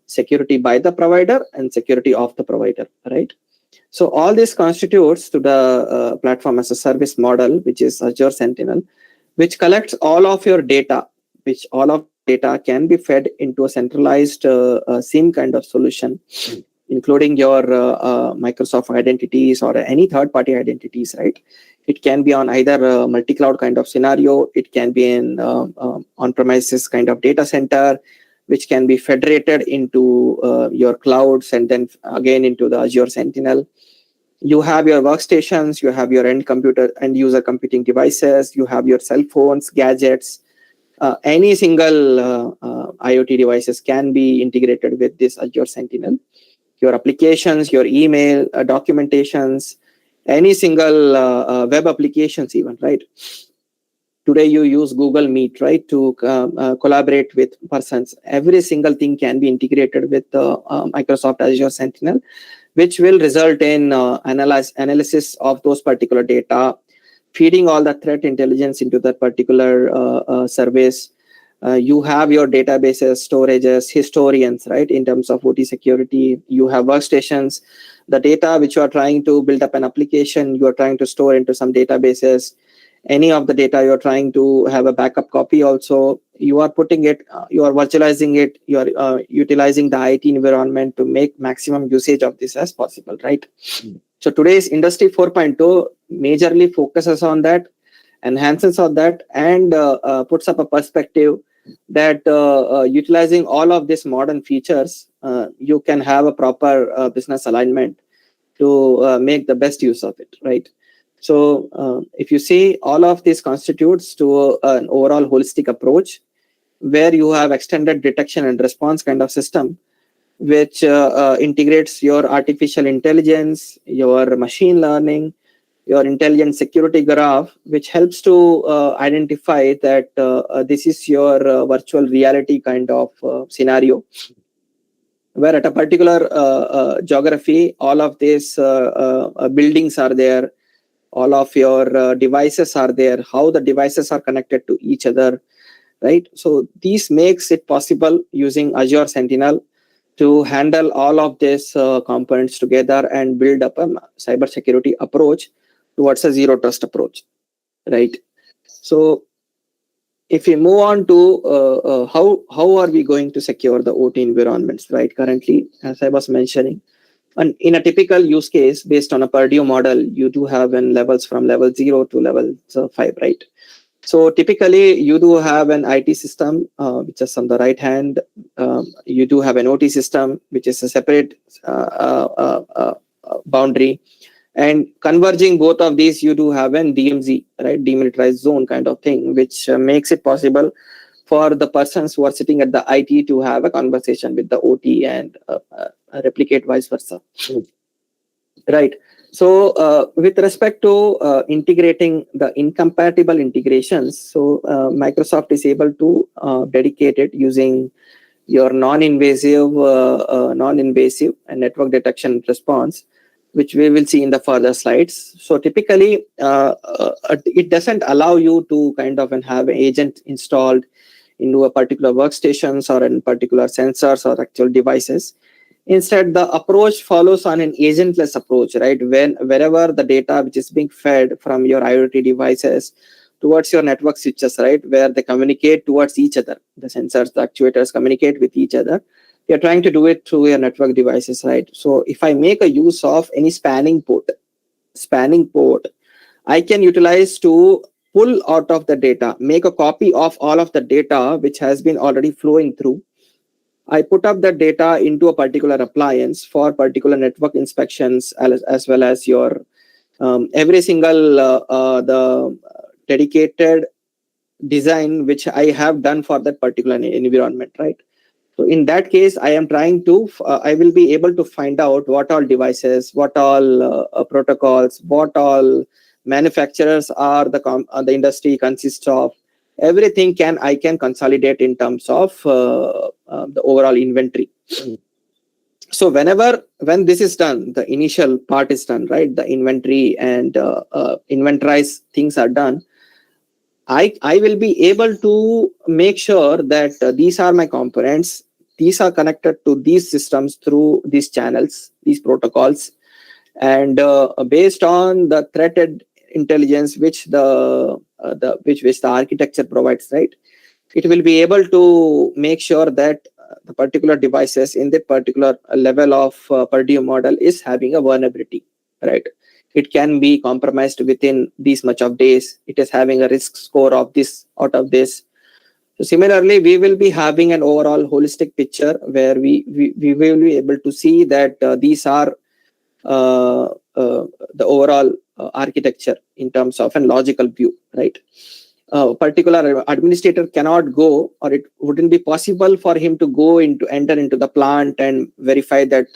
security by the provider and security of the provider, right? So all this constitutes to the platform as a service model, which is Azure Sentinel, which collects all of your data, which all of data can be fed into a centralized SIEM kind of solution, including your Microsoft identities or any third-party identities, right? It can be on either a multi-cloud kind of scenario. It can be in on-premises kind of data center, which can be federated into your clouds and then again into the Azure Sentinel. You have your workstations, you have your end user computing devices, you have your cell phones, gadgets. Any single IoT devices can be integrated with this Azure Sentinel. Your applications, your email, documentations, any single web applications even, right? Today you use Google Meet, right, to collaborate with persons. Every single thing can be integrated with Microsoft Azure Sentinel, which will result in analysis of those particular data, feeding all the threat intelligence into that particular service. You have your databases, storages, historians, right? In terms of OT security, you have workstations, the data which you are trying to build up an application, you are trying to store into some databases. Any of the data you're trying to have a backup copy also, you are putting it, you are virtualizing it, you are utilizing the IT environment to make maximum usage of this as possible, right? So today's Industry 4.0 majorly focuses on that. enhances on that, and puts up a perspective that utilizing all of these modern features, you can have a proper business alignment to make the best use of it, right? So if you see, all of this constitutes to an overall holistic approach where you have extended detection and response kind of system, which integrates your artificial intelligence, your machine learning, your intelligent security graph, which helps to identify that this is your virtual reality kind of scenario, where at a particular geography, all of these buildings are there, all of your devices are there, how the devices are connected to each other, right? So this makes it possible using Azure Sentinel to handle all of these components together and build up a cybersecurity approach towards a zero trust approach, right? So if we move on to how are we going to secure the OT environments, right? Currently, as I was mentioning, and in a typical use case based on a Purdue model, you do have in levels from level 0 to level 5, right? So typically, you do have an IT system, which is on the right hand. You do have an OT system, which is a separate boundary. And converging both of these, you do have an DMZ, right, demilitarized zone kind of thing, which makes it possible for the persons who are sitting at the IT to have a conversation with the OT and replicate vice versa. Right. So with respect to integrating the incompatible integrations, so Microsoft is able to dedicate it using your non-invasive and network detection response, which we will see in the further slides. So typically, it doesn't allow you to kind of have an agent installed into a particular workstations or in particular sensors or actual devices. Instead, the approach follows on an agentless approach, right? Wherever the data which is being fed from your IoT devices towards your network switches, right, where they communicate towards each other, the sensors, the actuators communicate with each other. You're trying to do it through your network devices, right? So if I make a use of any spanning port, I can utilize to pull out of the data, make a copy of all of the data which has been already flowing through. I put up the data into a particular appliance for particular network inspections, as well as your every single the dedicated design which I have done for that particular environment, right? So in that case, I am trying to, I will be able to find out what all devices, what all protocols, what all manufacturers are the industry consists of. Everything I can consolidate in terms of the overall inventory. So when this is done, the initial part is done, right? The inventory and inventorize things are done. I will be able to make sure that these are my components. These are connected to these systems through these channels, these protocols, and based on the threaded intelligence which the architecture provides, right? It will be able to make sure that the particular devices in the particular level of Purdue model is having a vulnerability, right? It can be compromised within these much of days. It is having a risk score of this out of this. So similarly, we will be having an overall holistic picture where we will be able to see that these are the overall architecture in terms of a logical view, right? Particular administrator cannot go, or it wouldn't be possible for him to go enter into the plant and verify that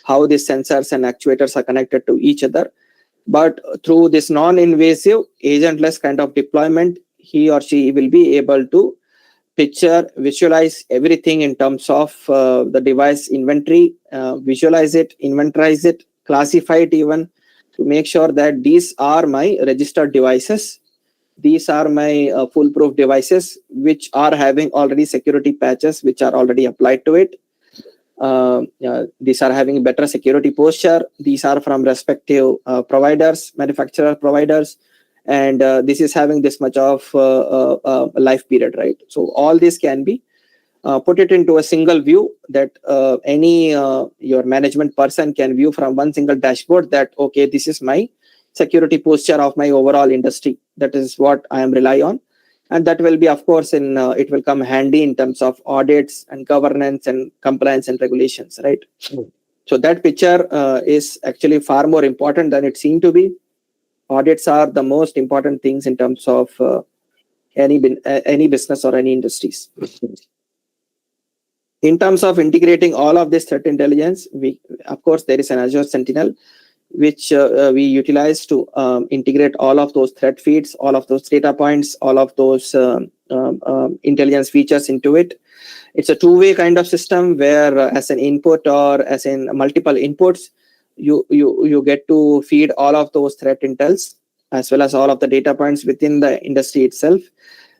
how these sensors and actuators are connected to each other. But through this non-invasive agentless kind of deployment, he or she will be able to visualize everything in terms of the device inventory, visualize it, inventorize it, classify it even, to make sure that these are my registered devices. These are my foolproof devices, which are having already security patches, which are already applied to it. These are having better security posture. These are from respective providers, manufacturer providers, and this is having this much of life period, right? So all this can be put it into a single view that any your management person can view from one single dashboard, that okay, this is my security posture of my overall industry. That is what I am rely on, and that will be, of course, in it will come handy in terms of audits and governance and compliance and regulations, right? So that picture is actually far more important than it seemed to be. Audits are the most important things in terms of any business or any industries. In terms of integrating all of this threat intelligence, of course, there is an Azure Sentinel, which we utilize to integrate all of those threat feeds, all of those data points, all of those intelligence features into it. It's a two-way kind of system where as an input or as in multiple inputs, you get to feed all of those threat intels as well as all of the data points within the industry itself.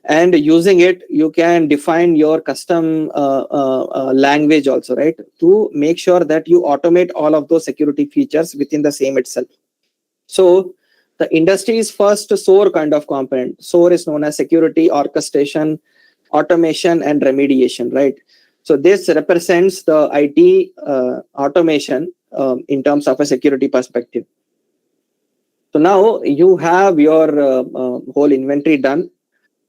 And using it, you can define your custom language also, right? To make sure that you automate all of those security features within the same itself. So the industry's first SOAR kind of component. SOAR is known as security, orchestration, automation, and remediation, right? So this represents the IT automation in terms of a security perspective. So now you have your whole inventory done.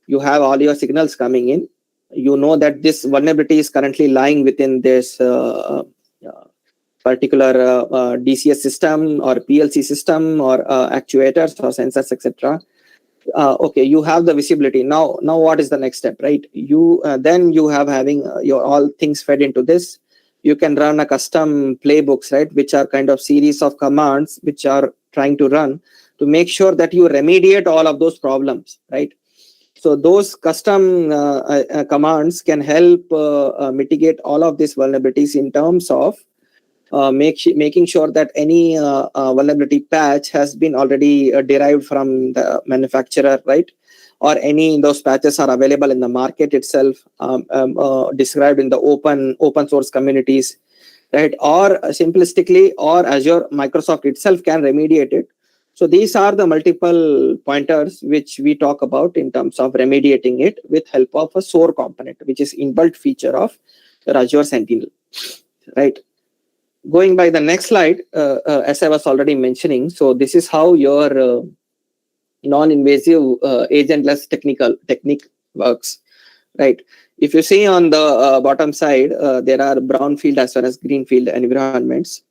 You have all your signals coming in. You know that this vulnerability is currently lying within this particular DCS system or PLC system or actuators or sensors, etc. Okay, you have the visibility. Now what is the next step, right? You then you have having your all things fed into this. You can run a custom playbooks, right, which are kind of series of commands which are trying to run to make sure that you remediate all of those problems, right? So those custom commands can help mitigate all of these vulnerabilities in terms of making sure that any vulnerability patch has been already derived from the manufacturer, right? Or any those patches are available in the market itself, described in the open source communities, right? Or simplistically, or Azure Microsoft itself can remediate it. So these are the multiple pointers which we talk about in terms of remediating it with help of a SOAR component, which is inbuilt feature of Azure Sentinel, right? Going by the next slide, as I was already mentioning, so this is how your non-invasive agentless technique works, right? If you see on the bottom side, there are brownfield as well as greenfield environments.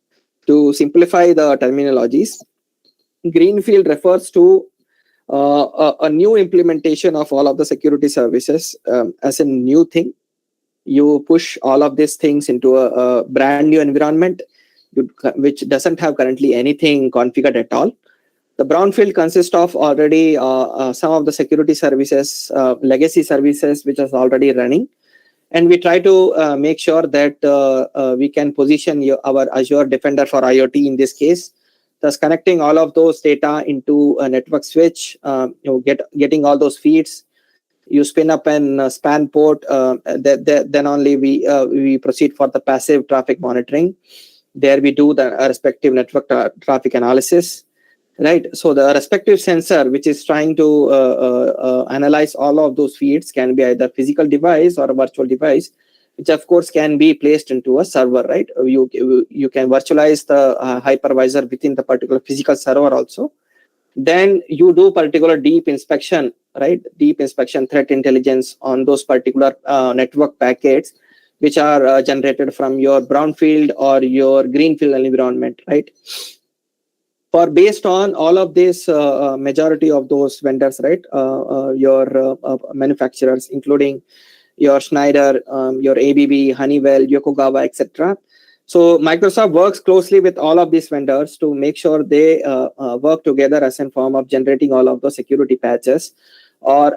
To simplify the terminologies, greenfield refers to a new implementation of all of the security services as a new thing. You push all of these things into a brand new environment, which doesn't have currently anything configured at all. The brownfield consists of already some of the security services, legacy services, which is already running. And we try to make sure that we can position our Azure Defender for IoT in this case, thus connecting all of those data into a network switch, getting all those feeds. You spin up an span port, then only we proceed for the passive traffic monitoring. There we do the respective network traffic analysis, right? So the respective sensor, which is trying to analyze all of those feeds, can be either physical device or a virtual device, which of course can be placed into a server, right? You can virtualize the hypervisor within the particular physical server also. Then you do particular deep inspection, right? Deep inspection threat intelligence on those particular network packets, which are generated from your brownfield or your greenfield environment, right? For based on all of this, majority of those vendors, right? Your manufacturers, including your Schneider, your ABB, Honeywell, Yokogawa, etc. So Microsoft works closely with all of these vendors to make sure they work together as a form of generating all of the security patches, or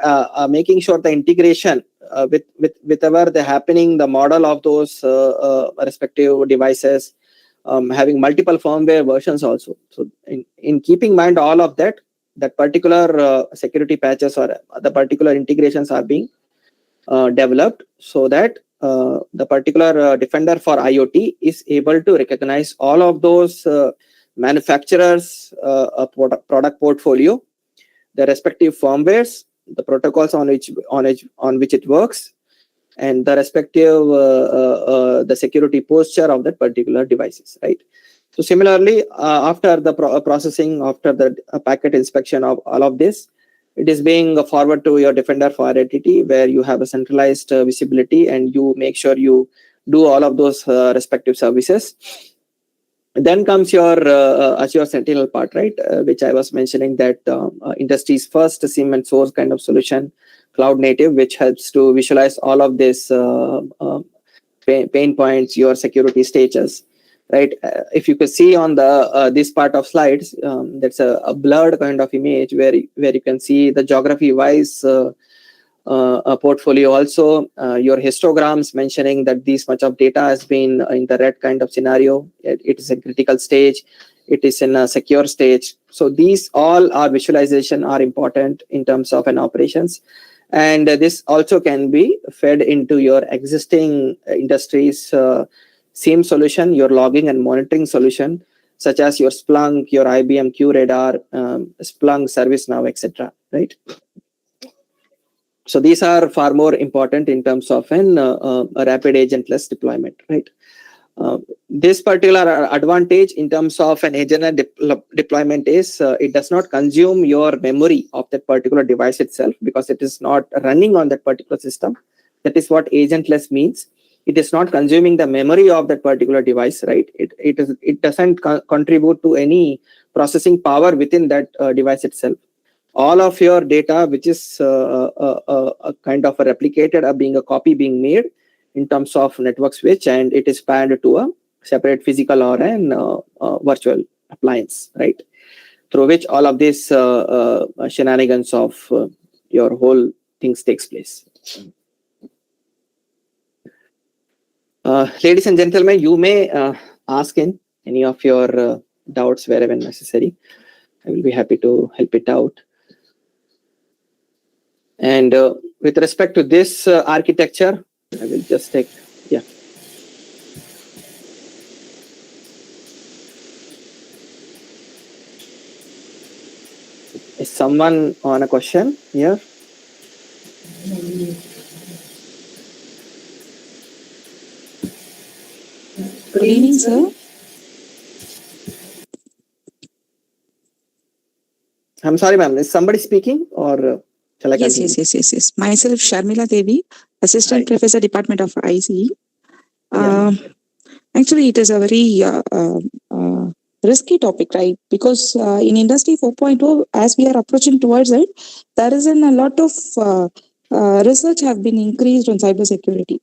making sure the integration with whatever the happening, the model of those respective devices, having multiple firmware versions also. So in keeping in mind all of that particular security patches or the particular integrations are being developed so that the particular Defender for IoT is able to recognize all of those manufacturers' product portfolio, the respective firmwares, the protocols on which it works, and the respective the security posture of that particular devices, right? So similarly, after the processing, after the packet inspection of all of this, it is being forwarded to your Defender for Identity, where you have a centralized visibility, and you make sure you do all of those respective services. Then comes your Azure Sentinel part, right? Which I was mentioning, that industry's first SIEM and source kind of solution, cloud native, which helps to visualize all of this pain points, your security stages, right? If you could see on the this part of slides, that's a blurred kind of image where you can see the geography wise portfolio. Also your histograms mentioning that this much of data has been in the red kind of scenario. It is a critical stage, it is in a secure stage. So these all are visualization are important in terms of an operations. And this also can be fed into your existing industries SIEM solution, your logging and monitoring solution, such as your Splunk, your IBM QRadar, Splunk, ServiceNow, etc. Right? So these are far more important in terms of a rapid agentless deployment. Right? This particular advantage in terms of an agent deployment is it does not consume your memory of that particular device itself, because it is not running on that particular system. That is what agentless means. It is not consuming the memory of that particular device, right? It doesn't contribute to any processing power within that device itself. All of your data, which is a kind of a replicated, being a copy being made in terms of network switch, and it is paired to a separate physical or an virtual appliance, right? Through which all of these shenanigans of your whole things takes place. Ladies and gentlemen, you may ask in any of your doubts wherever necessary. I will be happy to help it out. And with respect to this architecture, I will just take, yeah. Is someone on a question here? Good evening, sir. I'm sorry, ma'am. Is somebody speaking, or shall I continue? Yes. Myself, Sharmila Devi, Assistant Right. Professor, Department of ICE. Yeah. Actually, it is a very risky topic, right? Because in Industry 4.0, as we are approaching towards it, there is a lot of research have been increased on cybersecurity.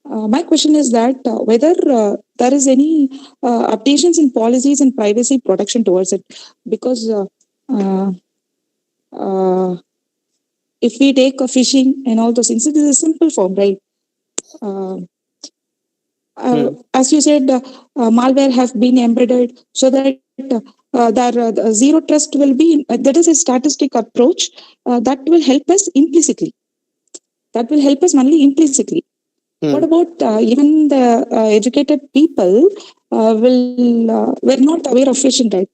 My question is that whether there is any updations in policies and privacy protection towards it, because if we take a phishing and all those things, it is a simple form, right? As you said, malware have been embedded so that the zero trust will be, that is a statistic approach that will help us implicitly. That will help us only implicitly. What about even the educated people were not aware of phishing, right?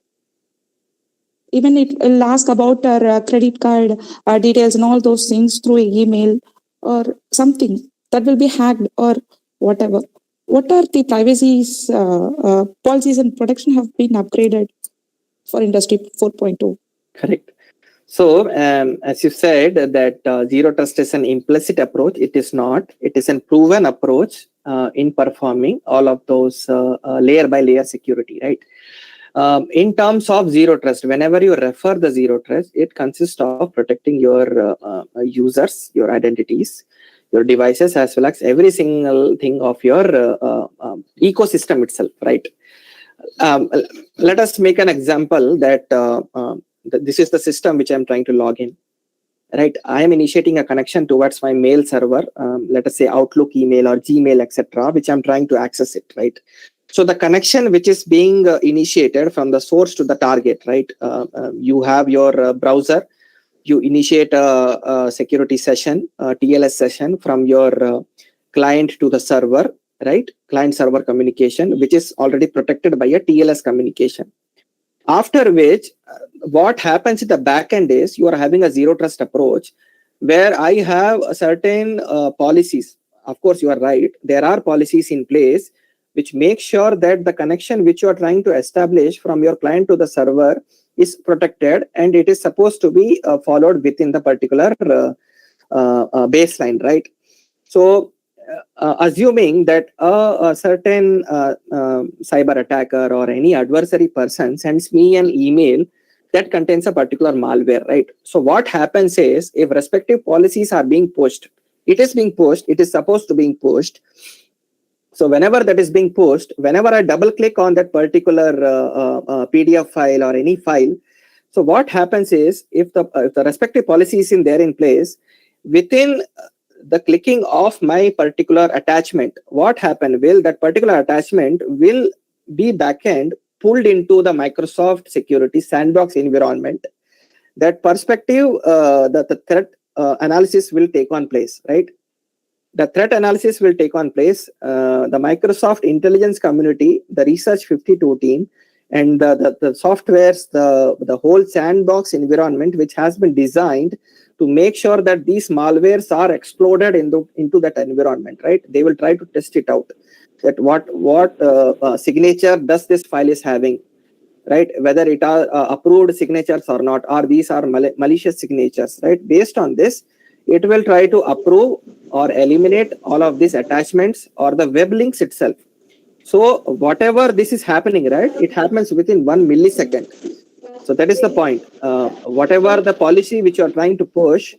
Even it will ask about our credit card details and all those things through email or something that will be hacked or whatever. What are the privacy policies and protection have been upgraded for Industry 4.0? Correct. So, as you said, that zero trust is an implicit approach. It is not. It is a proven approach in performing all of those layer by layer security, right? In terms of zero trust, whenever you refer the zero trust, it consists of protecting your users, your identities, your devices, as well as every single thing of your ecosystem itself, right? Let us make an example that this is the system which I'm trying to log in, right? I am initiating a connection towards my mail server, let us say Outlook email or Gmail, etc., which I'm trying to access it, right? So the connection which is being initiated from the source to the target, right? You have your browser, you initiate a security session, a TLS session from your client to the server, right? Client server communication, which is already protected by a TLS communication. After which, what happens in the backend is you are having a zero trust approach where I have a certain policies. Of course, you are right. There are policies in place which makes sure that the connection which you are trying to establish from your client to the server is protected, and it is supposed to be followed within the particular baseline, right? So assuming that a certain cyber attacker or any adversary person sends me an email that contains a particular malware, right? So what happens is, if respective policies are being pushed, it is supposed to be pushed. So whenever that is being pushed, whenever I double click on that particular PDF file or any file, so what happens is, if the respective policy is in place, within the clicking of my particular attachment, what happened will, that particular attachment will be backend pulled into the Microsoft security sandbox environment. That perspective, the threat analysis will take on place, right? The threat analysis will take on place. The Microsoft intelligence community, the Research 52 team, and the softwares, the whole sandbox environment, which has been designed to make sure that these malwares are exploded into that environment, right? They will try to test it out, that what signature does this file is having, right? Whether it are approved signatures or not, or these are malicious signatures, right? Based on this, it will try to approve or eliminate all of these attachments or the web links itself. So whatever this is happening, right, it happens within 1 millisecond. So that is the point. Whatever the policy which you are trying to push,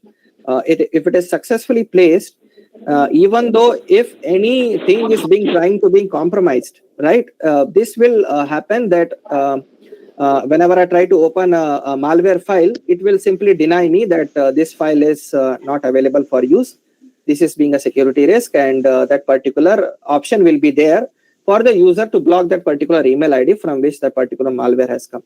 if it is successfully placed, even though if anything is trying to be compromised, right, this will happen that whenever I try to open a malware file, it will simply deny me that this file is not available for use. This is being a security risk, and that particular option will be there for the user to block that particular email ID from which that particular malware has come.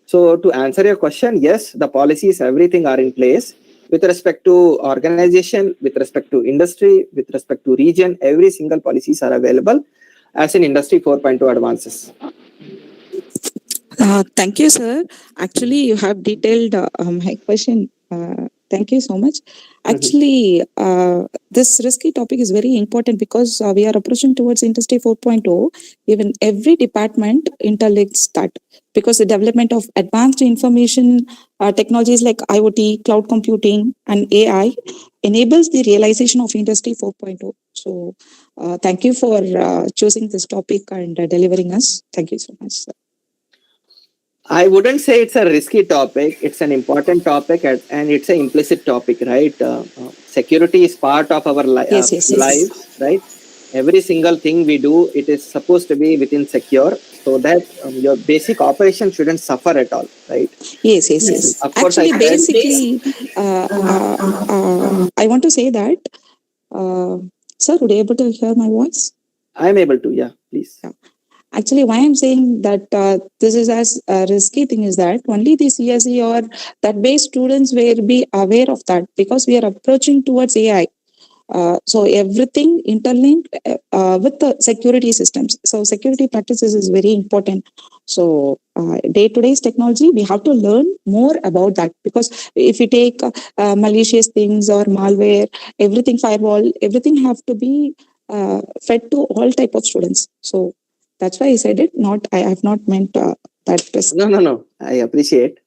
So to answer your question, yes, the policies, everything are in place with respect to organization, with respect to industry, with respect to region. Every single policies are available as in Industry 4.2 advances. Thank you, sir. Actually, you have detailed my question. Thank you so much. Actually, this risky topic is very important because we are approaching towards Industry 4.0. Even every department interlinks that, because the development of advanced information technologies like IoT, cloud computing, and AI enables the realization of Industry 4.0. So, thank you for choosing this topic and delivering us. Thank you so much, sir. I wouldn't say it's a risky topic. It's an important topic, and it's an implicit topic, right? Security is part of our Yes. lives, right? Every single thing we do, it is supposed to be within secure, so that your basic operation shouldn't suffer at all, right? Yes. Of course, Actually, basically, I want to say that, sir, would you able to hear my voice? I'm able to, yeah, please. Yeah. Actually, why I'm saying that this is as a risky thing is that only the CSE or that base students will be aware of that, because we are approaching towards AI. So everything interlinked with the security systems. So security practices is very important. So day-to-day technology, we have to learn more about that, because if you take malicious things or malware, everything, firewall, everything have to be fed to all type of students. So that's why I said it. I have not meant that risk. No. I appreciate.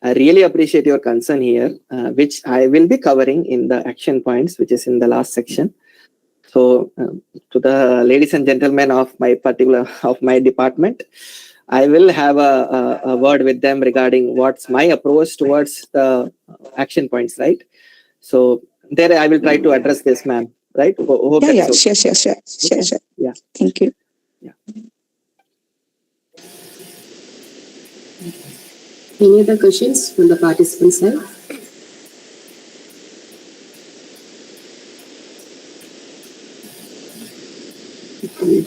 I really appreciate your concern here, which I will be covering in the action points, which is in the last section. So, to the ladies and gentlemen of my department, I will have a word with them regarding what's my approach towards the action points, right? So there I will try to address this, ma'am, right? Hope Yeah, okay. sure. Yeah. Thank you. Yeah. Any other questions from the participants side?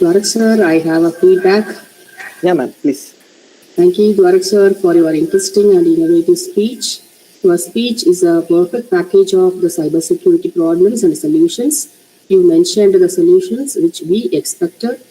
Dwarak sir, I have a feedback. Yeah, ma'am, please. Thank you, Dwarak sir, for your interesting and innovative speech. Your speech is a perfect package of the cybersecurity problems and solutions. You mentioned the solutions which we expected.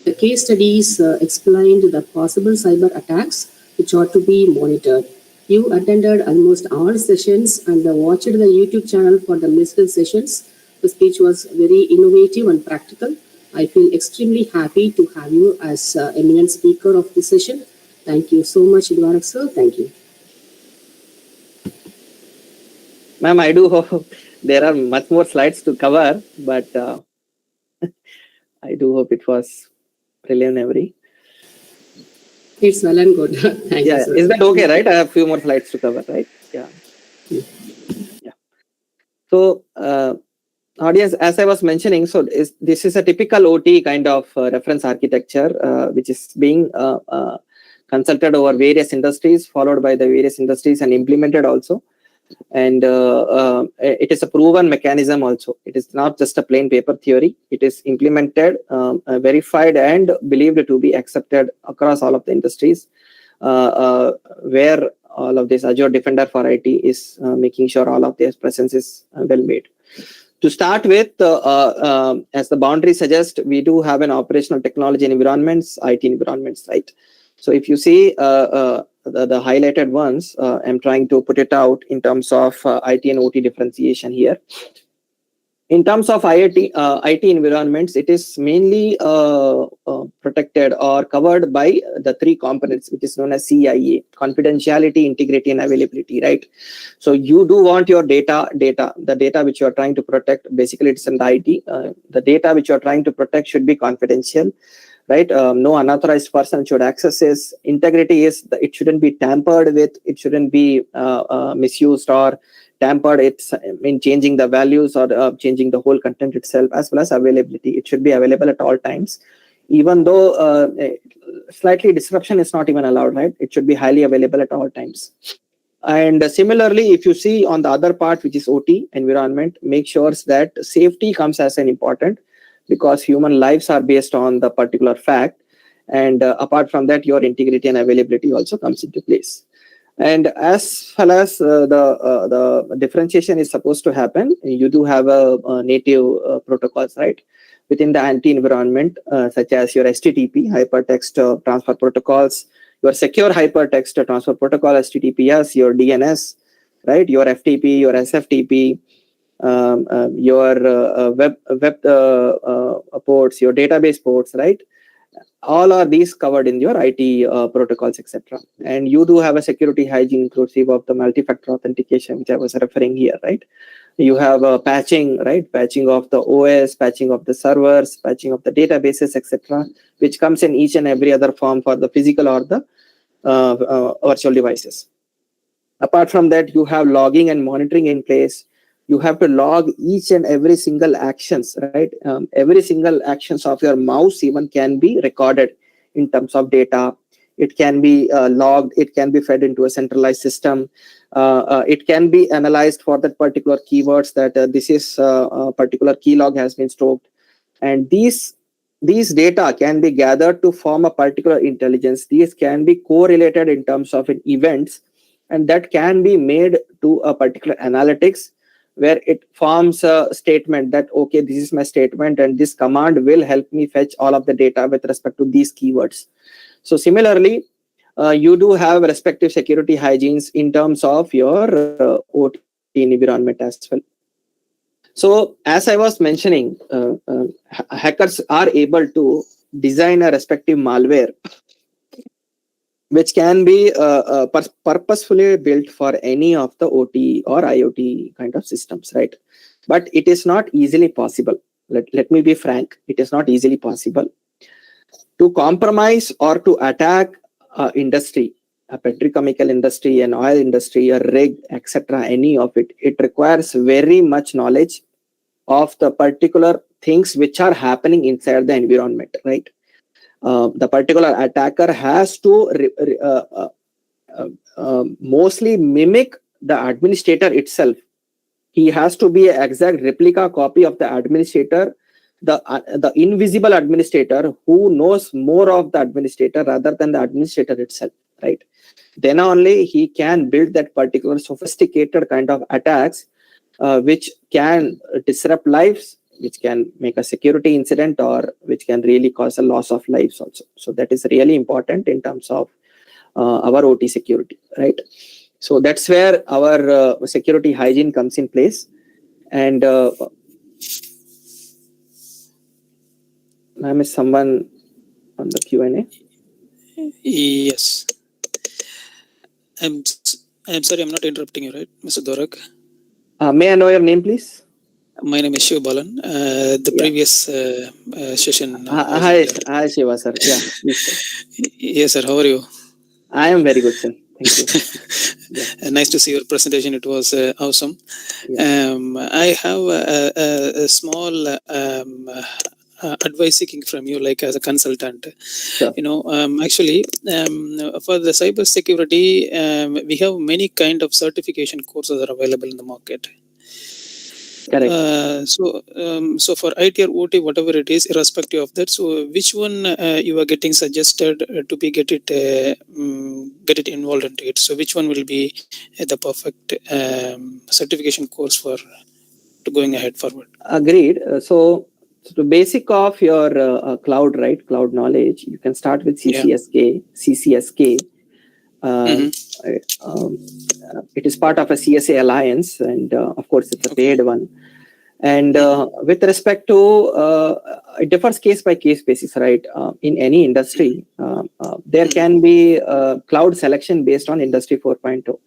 The case studies explained the possible cyber attacks which ought to be monitored. You attended almost all sessions and watched the YouTube channel for the missed sessions. The speech was very innovative and practical. I feel extremely happy to have you as eminent speaker of this session. Thank you so much, Dwarak sir. Thank you. Ma'am, I do hope there are much more slides to cover, but I do hope it was preliminary. It's well and good. Thank you, Yeah, sir. is that okay, right? I have a few more slides to cover, right? Yeah. So, audience, as I was mentioning, so this is a typical OT kind of reference architecture, which is being consulted over various industries, followed by the various industries and implemented also. And it is a proven mechanism also. It is not just a plain paper theory. It is implemented, verified, and believed to be accepted across all of the industries, where all of this Azure Defender for IT is making sure all of their presence is well made. To start with, as the boundary suggests, we do have an operational technology environments, IT environments, right? So if you see the highlighted ones, I'm trying to put it out in terms of IT and OT differentiation here. In terms of IT environments, it is mainly protected or covered by the three components, which is known as CIA: confidentiality, integrity, and availability, right? So you do want your the data which you are trying to protect, basically it's in the IT. The data which you are trying to protect should be confidential, right? No unauthorized person should access this. Integrity is it shouldn't be tampered with, it shouldn't be misused or tampered it's in changing the values or changing the whole content itself. As well as availability, it should be available at all times, even though slightly disruption is not even allowed, right? It should be highly available at all times. And similarly, if you see on the other part, which is OT environment, make sure that safety comes as an important, because human lives are based on the particular fact. And apart from that, your integrity and availability also comes into place. And as far as the differentiation is supposed to happen, you do have a native protocols, right, within the anti environment, such as your HTTP, hypertext transfer protocols, your secure hypertext transfer protocol, HTTPS, your DNS, right, your FTP, your SFTP, your web ports, your database ports, right? All are these covered in your IT protocols, etc. And you do have a security hygiene inclusive of the multi-factor authentication, which I was referring here, right? You have patching, right? Patching of the OS, patching of the servers, patching of the databases, etc., which comes in each and every other form for the physical or the virtual devices. Apart from that, you have logging and monitoring in place. You have to log each and every single actions, right? Every single actions of your mouse even can be recorded in terms of data. It can be logged. It can be fed into a centralized system. It can be analyzed for that particular keywords that this is a particular keylog has been stoked. And these data can be gathered to form a particular intelligence. These can be correlated in terms of events, and that can be made to a particular analytics, where it forms a statement that, okay, this is my statement and this command will help me fetch all of the data with respect to these keywords. So similarly, you do have respective security hygienes in terms of your OT environment as well. So as I was mentioning, hackers are able to design a respective malware which can be purposefully built for any of the OT or IoT kind of systems, right? But it is not easily possible. Let me be frank, it is not easily possible to compromise or to attack industry, a petrochemical industry, an oil industry, a rig, etc., any of it. It requires very much knowledge of the particular things which are happening inside the environment, right? The particular attacker has to mostly mimic the administrator itself. He has to be an exact replica copy of the administrator, the invisible administrator who knows more of the administrator rather than the administrator itself, right? Then only he can build that particular sophisticated kind of attacks, which can disrupt lives, which can make a security incident, or which can really cause a loss of lives also. So that is really important in terms of our OT security, right? So that's where our security hygiene comes in place. And Ma'am, is someone on the Q&A? Yes. I'm sorry, I'm not interrupting you, right, Mr. Dorak? May I know your name, please? My name is Shiv Balan. The Yeah. previous session. Hi, Shiva, sir. Yeah, please, sir. Yes, sir. How are you? I am very good, sir. Thank you. Nice to see your presentation. It was awesome. Yeah. I have a small advice seeking from you, like as a consultant. Sure. Actually, for the cyber security, we have many kind of certification courses that are available in the market. Correct. So for IT or OT, whatever it is, irrespective of that, so which one you are getting suggested to be get it involved into it? So which one will be the perfect certification course for to going ahead forward? Agreed. So the basic of your cloud, right? Cloud knowledge. You can start with CCSK. It is part of a CSA alliance, and of course, it's a paid one. And with respect to it differs case by case basis, right? In any industry, there can be cloud selection based on Industry 4.0.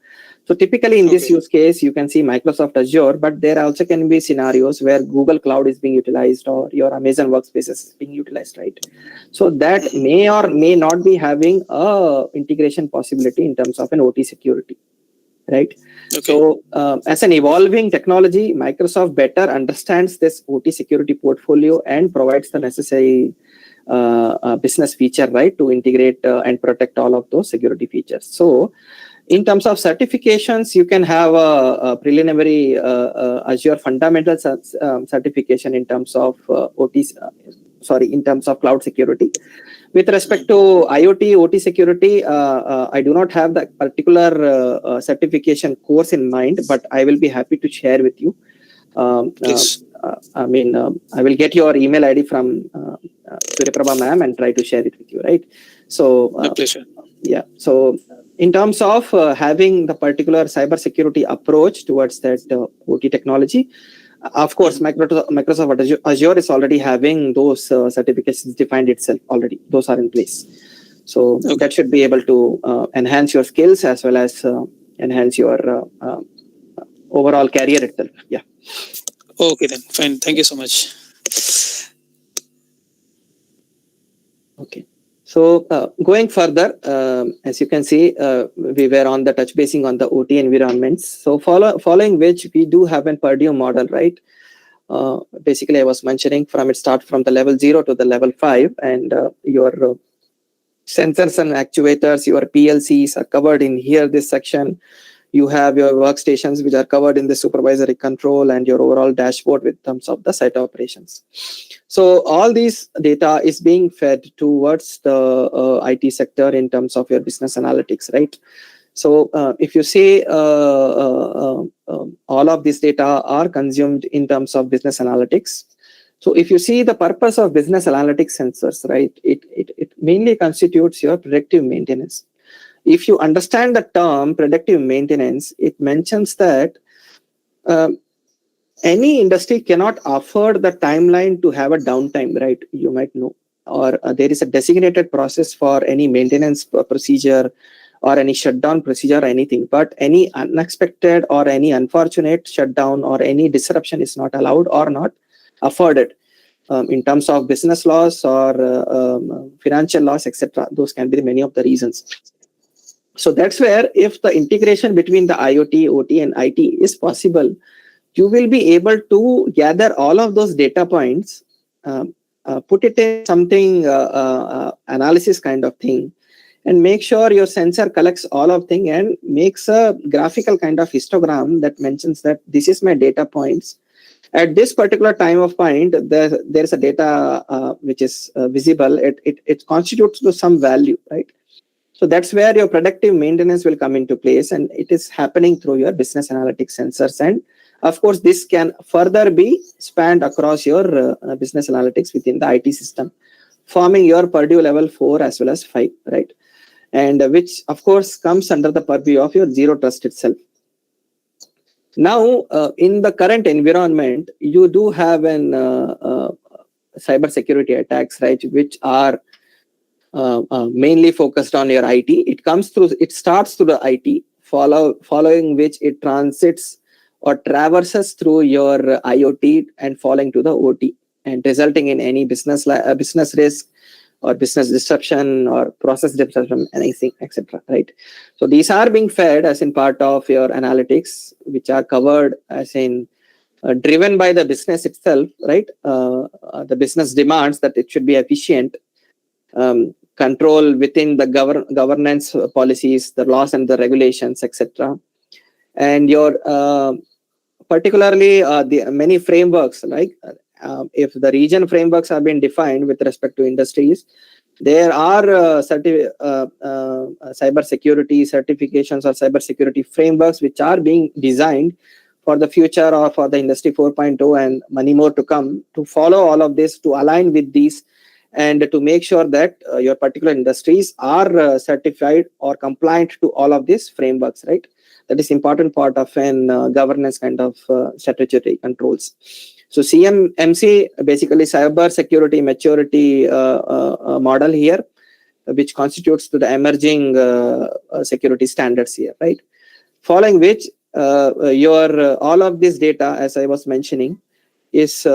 So typically in this use case, you can see Microsoft Azure, but there also can be scenarios where Google Cloud is being utilized or your Amazon Workspaces is being utilized, right? So that may or may not be having a integration possibility in terms of an OT security, right? So as an evolving technology, Microsoft better understands this OT security portfolio and provides the necessary business feature, right, to integrate and protect all of those security features. So in terms of certifications, you can have a preliminary Azure fundamental certification in terms of in terms of cloud security. With respect to IoT, OT security, I do not have that particular certification course in mind, but I will be happy to share with you. Please. I will get your email ID from Suryaprabha ma'am and try to share it with you, right? So, My pleasure. Yeah. So, in terms of having the particular cybersecurity approach towards that OT technology, of course, Microsoft Azure is already having those certifications defined itself already. Those are in place. So that should be able to enhance your skills as well as enhance your overall career itself. Yeah. Okay, then fine. Thank you so much. Okay. So going further, as you can see, we were on the touch basing on the OT environments. So following which we do have a Purdue model, right? Basically, I was mentioning from it start from the level 0 to the level 5, and your sensors and actuators, your PLCs are covered in here, this section. You have your workstations, which are covered in the supervisory control, and your overall dashboard with terms of the site operations. So all these data is being fed towards the IT sector in terms of your business analytics, right? So if you say all of this data are consumed in terms of business analytics. So if you see the purpose of business analytics sensors, right, it mainly constitutes your predictive maintenance. If you understand the term predictive maintenance, it mentions that any industry cannot afford the timeline to have a downtime, right? You might know, or there is a designated process for any maintenance procedure or any shutdown procedure or anything, but any unexpected or any unfortunate shutdown or any disruption is not allowed or not afforded in terms of business loss or financial loss, etc. Those can be many of the reasons. So that's where if the integration between the IoT, OT and IT is possible, you will be able to gather all of those data points, put it in something analysis kind of thing, and make sure your sensor collects all of thing and makes a graphical kind of histogram that mentions that this is my data points. At this particular time of point, there is a data which is visible. It constitutes to some value, right? So that's where your predictive maintenance will come into place, and it is happening through your business analytics sensors. And of course, this can further be spanned across your business analytics within the IT system, forming your Purdue level 4 as well as 5, right? And which of course comes under the purview of your zero trust itself. Now, in the current environment, you do have an cybersecurity attacks, right, which are mainly focused on your IT. It starts through the IT, following which it transits or traverses through your IoT and falling to the OT, and resulting in any business risk or business disruption or process disruption, anything, etc. Right. So these are being fed as in part of your analytics, which are covered as in driven by the business itself, right? The business demands that it should be efficient, control within the governance policies, the laws and the regulations, etc. And your particularly the many frameworks, like if the region frameworks have been defined with respect to industries, there are cybersecurity certifications or cybersecurity frameworks which are being designed for the future or for the industry 4.0 and many more to come, to follow all of this, to align with these, and to make sure that your particular industries are certified or compliant to all of these frameworks, right? That is important part of an governance kind of statutory controls. So CMMC, basically cyber security maturity model here, which constitutes to the emerging security standards here, right? Following which your all of this data, as I was mentioning, is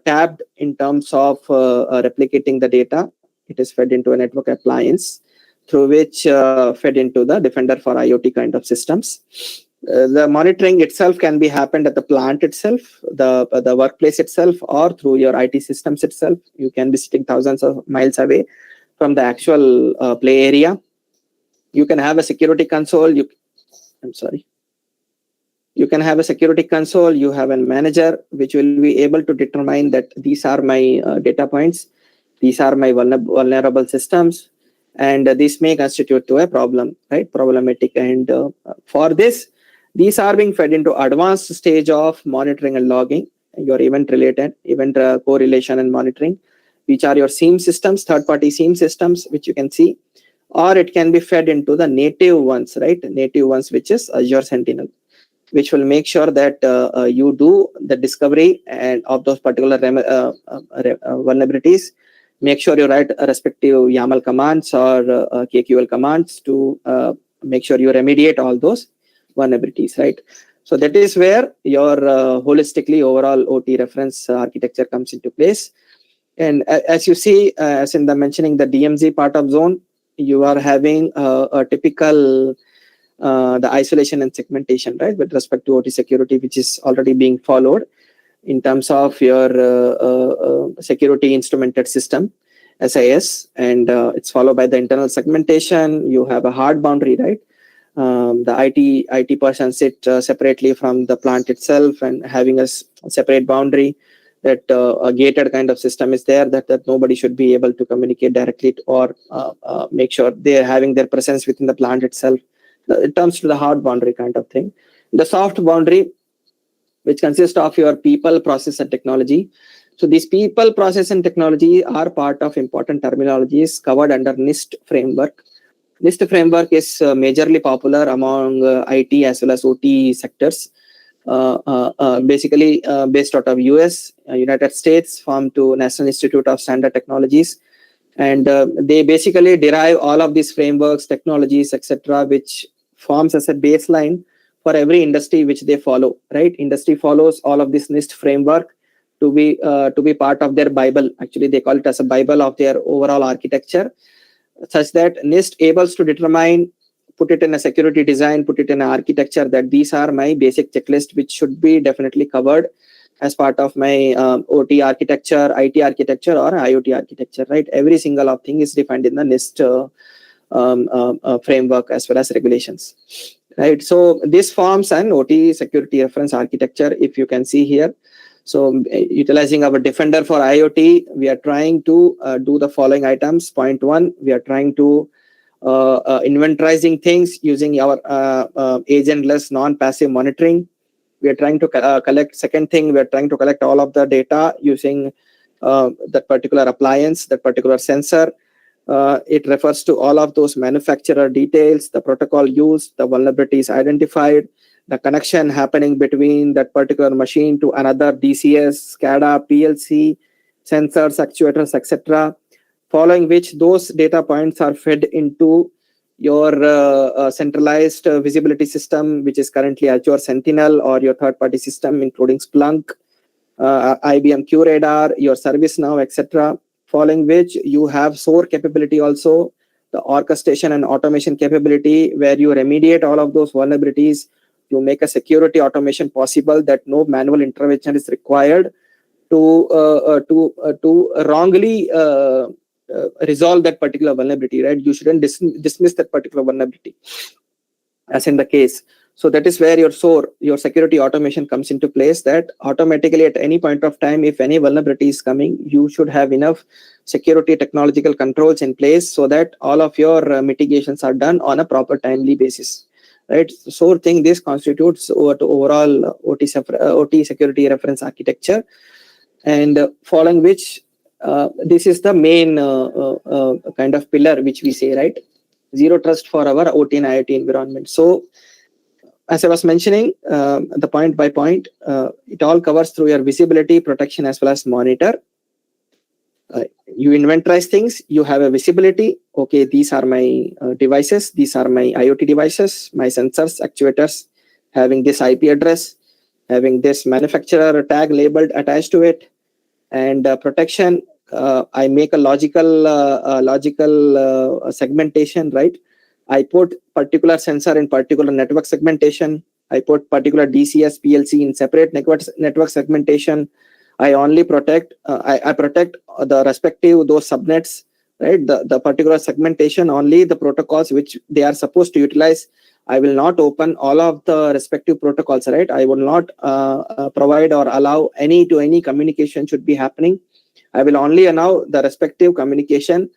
tabbed in terms of replicating the data. It is fed into a network appliance, through which fed into the Defender for IoT kind of systems. The monitoring itself can be happened at the plant itself, the workplace itself, or through your IT systems itself. You can be sitting thousands of miles away from the actual play area. You can have a security console. You can have a security console. You have a manager which will be able to determine that these are my data points, these are my vulnerable systems, and this may constitute to a problem, right? Problematic. And for this, these are being fed into advanced stage of monitoring and logging, your event correlation and monitoring, which are your SIEM systems, third-party SIEM systems, which you can see, or it can be fed into the native ones, right? Native ones, which is Azure Sentinel, which will make sure that you do the discovery and of those particular vulnerabilities. Make sure you write respective YAML commands or KQL commands to make sure you remediate all those vulnerabilities, right? So that is where your holistically overall OT reference architecture comes into place. And as you see, as in the mentioning the DMZ part of zone, you are having a typical the isolation and segmentation, right, with respect to OT security, which is already being followed in terms of your security instrumented system, SIS, and it's followed by the internal segmentation. You have a hard boundary, right? The IT person sit separately from the plant itself and having a separate boundary. That a gated kind of system is there, that nobody should be able to communicate directly to, or make sure they're having their presence within the plant itself. It comes to the hard boundary kind of thing. The soft boundary, which consists of your people, process, and technology. So these people, process, and technology are part of important terminologies covered under NIST framework. NIST framework is majorly popular among IT as well as OT sectors. Basically based out of US, United States, formed to National Institute of Standard Technologies. And they basically derive all of these frameworks, technologies, etc., which forms as a baseline for every industry which they follow, right? Industry follows all of this NIST framework to be part of their Bible. Actually, they call it as a Bible of their overall architecture, such that NIST able to determine, put it in a security design, put it in an architecture, that these are my basic checklist, which should be definitely covered as part of my OT architecture, IT architecture, or IoT architecture, right? Every single of thing is defined in the NIST framework as well as regulations, right? So this forms an OT security reference architecture, if you can see here. So utilizing our Defender for IoT, we are trying to do the following items. Point one, we are trying to inventorizing things using our agentless non-passive monitoring. We are trying to collect. Second thing, we are trying to collect all of the data using that particular appliance, that particular sensor. It refers to all of those manufacturer details, the protocol used, the vulnerabilities identified, the connection happening between that particular machine to another DCS, SCADA, PLC, sensors, actuators, etc. Following which those data points are fed into your centralized visibility system, which is currently Azure Sentinel, or your third-party system, including Splunk, IBM QRadar, your ServiceNow, etc. Following which you have SOAR capability also, the orchestration and automation capability, where you remediate all of those vulnerabilities. You make a security automation possible that no manual intervention is required to wrongly resolve that particular vulnerability, right? You shouldn't dismiss that particular vulnerability, as in the case. So that is where your SOAR, your security automation, comes into place, that automatically at any point of time, if any vulnerability is coming, you should have enough security technological controls in place so that all of your mitigations are done on a proper timely basis, right? SOAR thing, this constitutes overall OT security reference architecture, and following which this is the main kind of pillar which we say, right? Zero trust for our OT and IoT environment. So as I was mentioning, the point by point, it all covers through your visibility, protection, as well as monitor. You inventorize things, you have a visibility. Okay, these are my devices, these are my IoT devices, my sensors, actuators, having this IP address, having this manufacturer tag labeled attached to it. And protection, I make a logical segmentation, right? I put particular sensor in particular network segmentation. I put particular DCS, PLC in separate network segmentation. I only protect, I protect the respective those subnets, right? The particular segmentation, only the protocols which they are supposed to utilize. I will not open all of the respective protocols, right? I will not provide or allow any communication should be happening. I will only allow the respective communication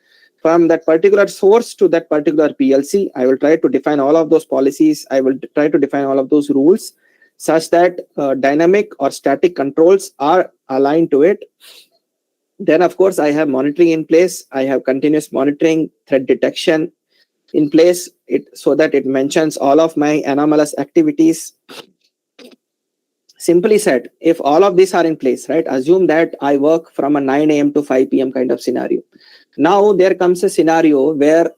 from that particular source to that particular PLC. I will try to define all of those policies. I will try to define all of those rules such that dynamic or static controls are aligned to it. Then, of course, I have monitoring in place. I have continuous monitoring, threat detection in place, so that it mentions all of my anomalous activities. Simply said, if all of these are in place, right, assume that I work from a 9 a.m. to 5 p.m. kind of scenario. Now there comes a scenario where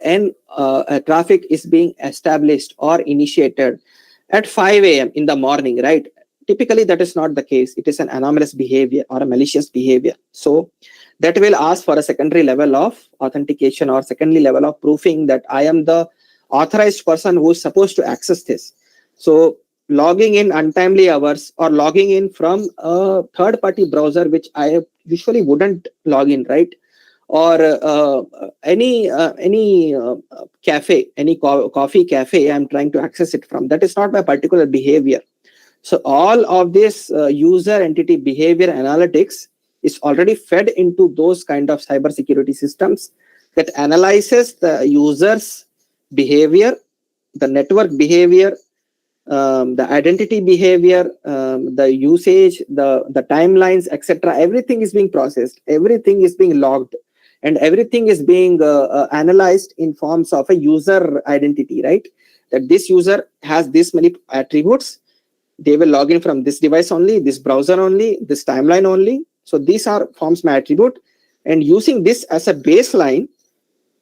traffic is being established or initiated at 5 a.m. in the morning, right? Typically, that is not the case. It is an anomalous behavior or a malicious behavior. So that will ask for a secondary level of authentication or secondary level of proofing that I am the authorized person who is supposed to access this. So logging in untimely hours or logging in from a third-party browser, which I usually wouldn't log in, right? Or any cafe, any coffee cafe I'm trying to access it from. That is not my particular behavior. So all of this user entity behavior analytics is already fed into those kind of cybersecurity systems that analyzes the user's behavior, the network behavior, the identity behavior, the usage, the timelines, etc. Everything is being processed, everything is being logged, and everything is being analyzed in forms of a user identity, right? That this user has this many attributes. They will log in from this device only, this browser only, this timeline only. So these are forms my attribute. And using this as a baseline,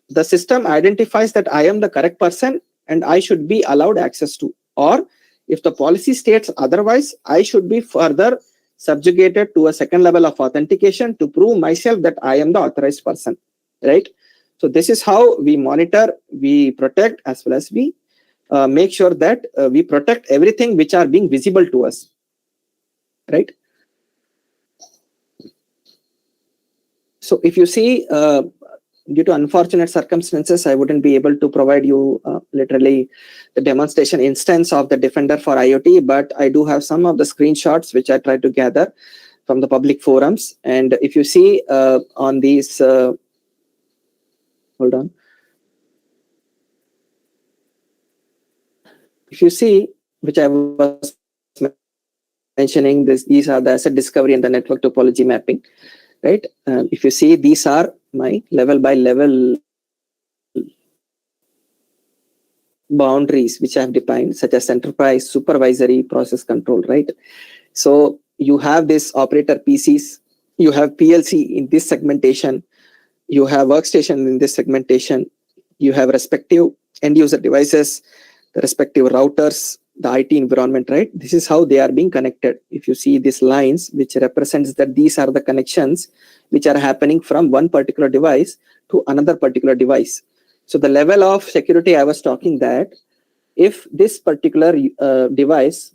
the system identifies that I am the correct person and I should be allowed access to. Or if the policy states otherwise, I should be further subjugated to a second level of authentication to prove myself that I am the authorized person, right? So this is how we monitor, we protect, as well as we make sure that we protect everything which are being visible to us, right? So if you see, due to unfortunate circumstances, I wouldn't be able to provide you literally the demonstration instance of the Defender for IoT, but I do have some of the screenshots which I tried to gather from the public forums. And if you see on these, hold on. If you see, which I was mentioning, these are the asset discovery and the network topology mapping, right? If you see, these are my level by level boundaries which I have defined, such as enterprise, supervisory, process control, right? So you have this operator PCs, You have PLC in this segmentation. You have workstation in this segmentation. You have respective end user devices, the respective routers, the IT environment, right? This is how they are being connected. If you see these lines, which represents that these are the connections which are happening from one particular device to another particular device. So the level of security I was talking that if this particular device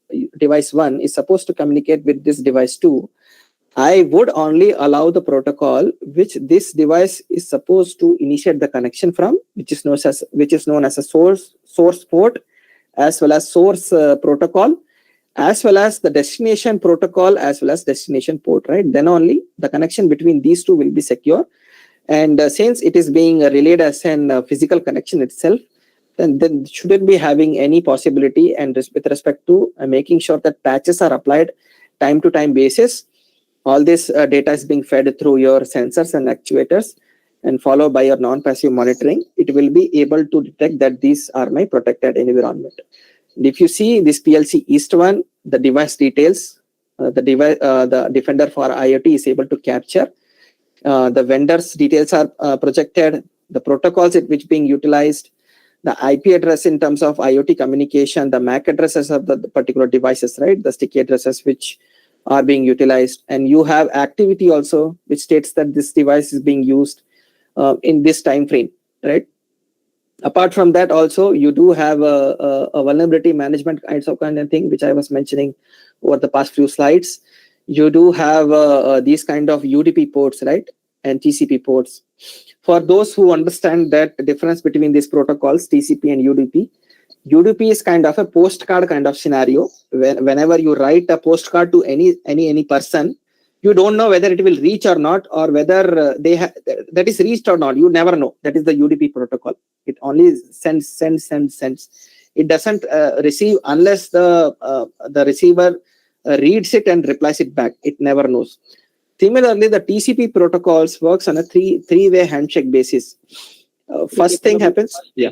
1 is supposed to communicate with this device 2, I would only allow the protocol which this device is supposed to initiate the connection from, which is known as a source port, as well as source protocol, as well as the destination protocol, as well as destination port, right? Then only the connection between these two will be secure. And since it is being relayed as an physical connection itself, then shouldn't be having any possibility and with respect to making sure that patches are applied time to time basis. All this data is being fed through your sensors and actuators and followed by your non-passive monitoring. It will be able to detect that these are my protected environment. And if you see this PLC East 1, the device details, the Defender for IoT is able to capture. The vendor's details are projected, the protocols at which being utilized, the IP address in terms of IoT communication, the MAC addresses of the particular devices, right? The sticky addresses which are being utilized, and you have activity also which states that this device is being used in this time frame, right? Apart from that, also you do have a vulnerability management kind of thing which I was mentioning over the past few slides. You do have these kind of UDP ports, right, and TCP ports. For those who understand that the difference between these protocols, TCP and UDP, UDP is kind of a postcard kind of scenario. Whenever you write a postcard to any person, you don't know whether it will reach or not, or whether that is reached or not. You never know. That is the UDP protocol. It only sends. It doesn't receive unless the receiver reads it and replies it back. It never knows. Similarly, the TCP protocols works on a three-way handshake basis. First thing happens. Yeah.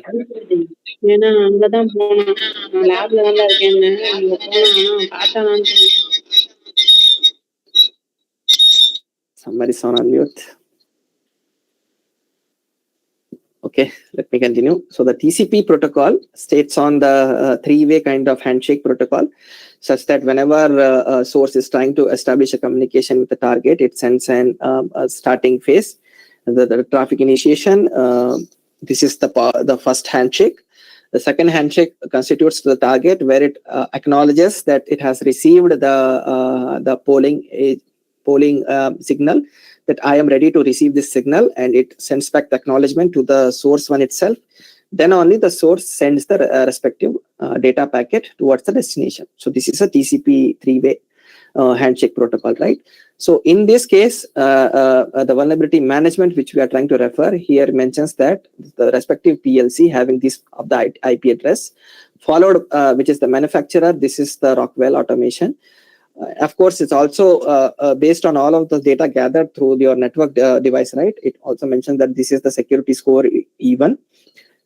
ஏன்னா அங்கதான் போனேன், நான் லேப்ல தான் இருக்கேன், அங்க போனா பார்த்தாதான் தெரியும். Somebody's on mute. Okay, let me continue. So the TCP protocol states on the three-way kind of handshake protocol, such that whenever a source is trying to establish a communication with the target, it sends a starting phase, the traffic initiation. This is the first handshake. The second handshake constitutes the target, where it acknowledges that it has received the polling signal, that I am ready to receive this signal, and it sends back the acknowledgement to the source one itself. Then only the source sends the respective data packet towards the destination. So this is a TCP three-way handshake protocol, right? So in this case, the vulnerability management which we are trying to refer here mentions that the respective PLC having this of the IP address, followed which is the manufacturer. This is the Rockwell automation. Of course, it's also based on all of the data gathered through your network device, right? It also mentions that this is the security score E1,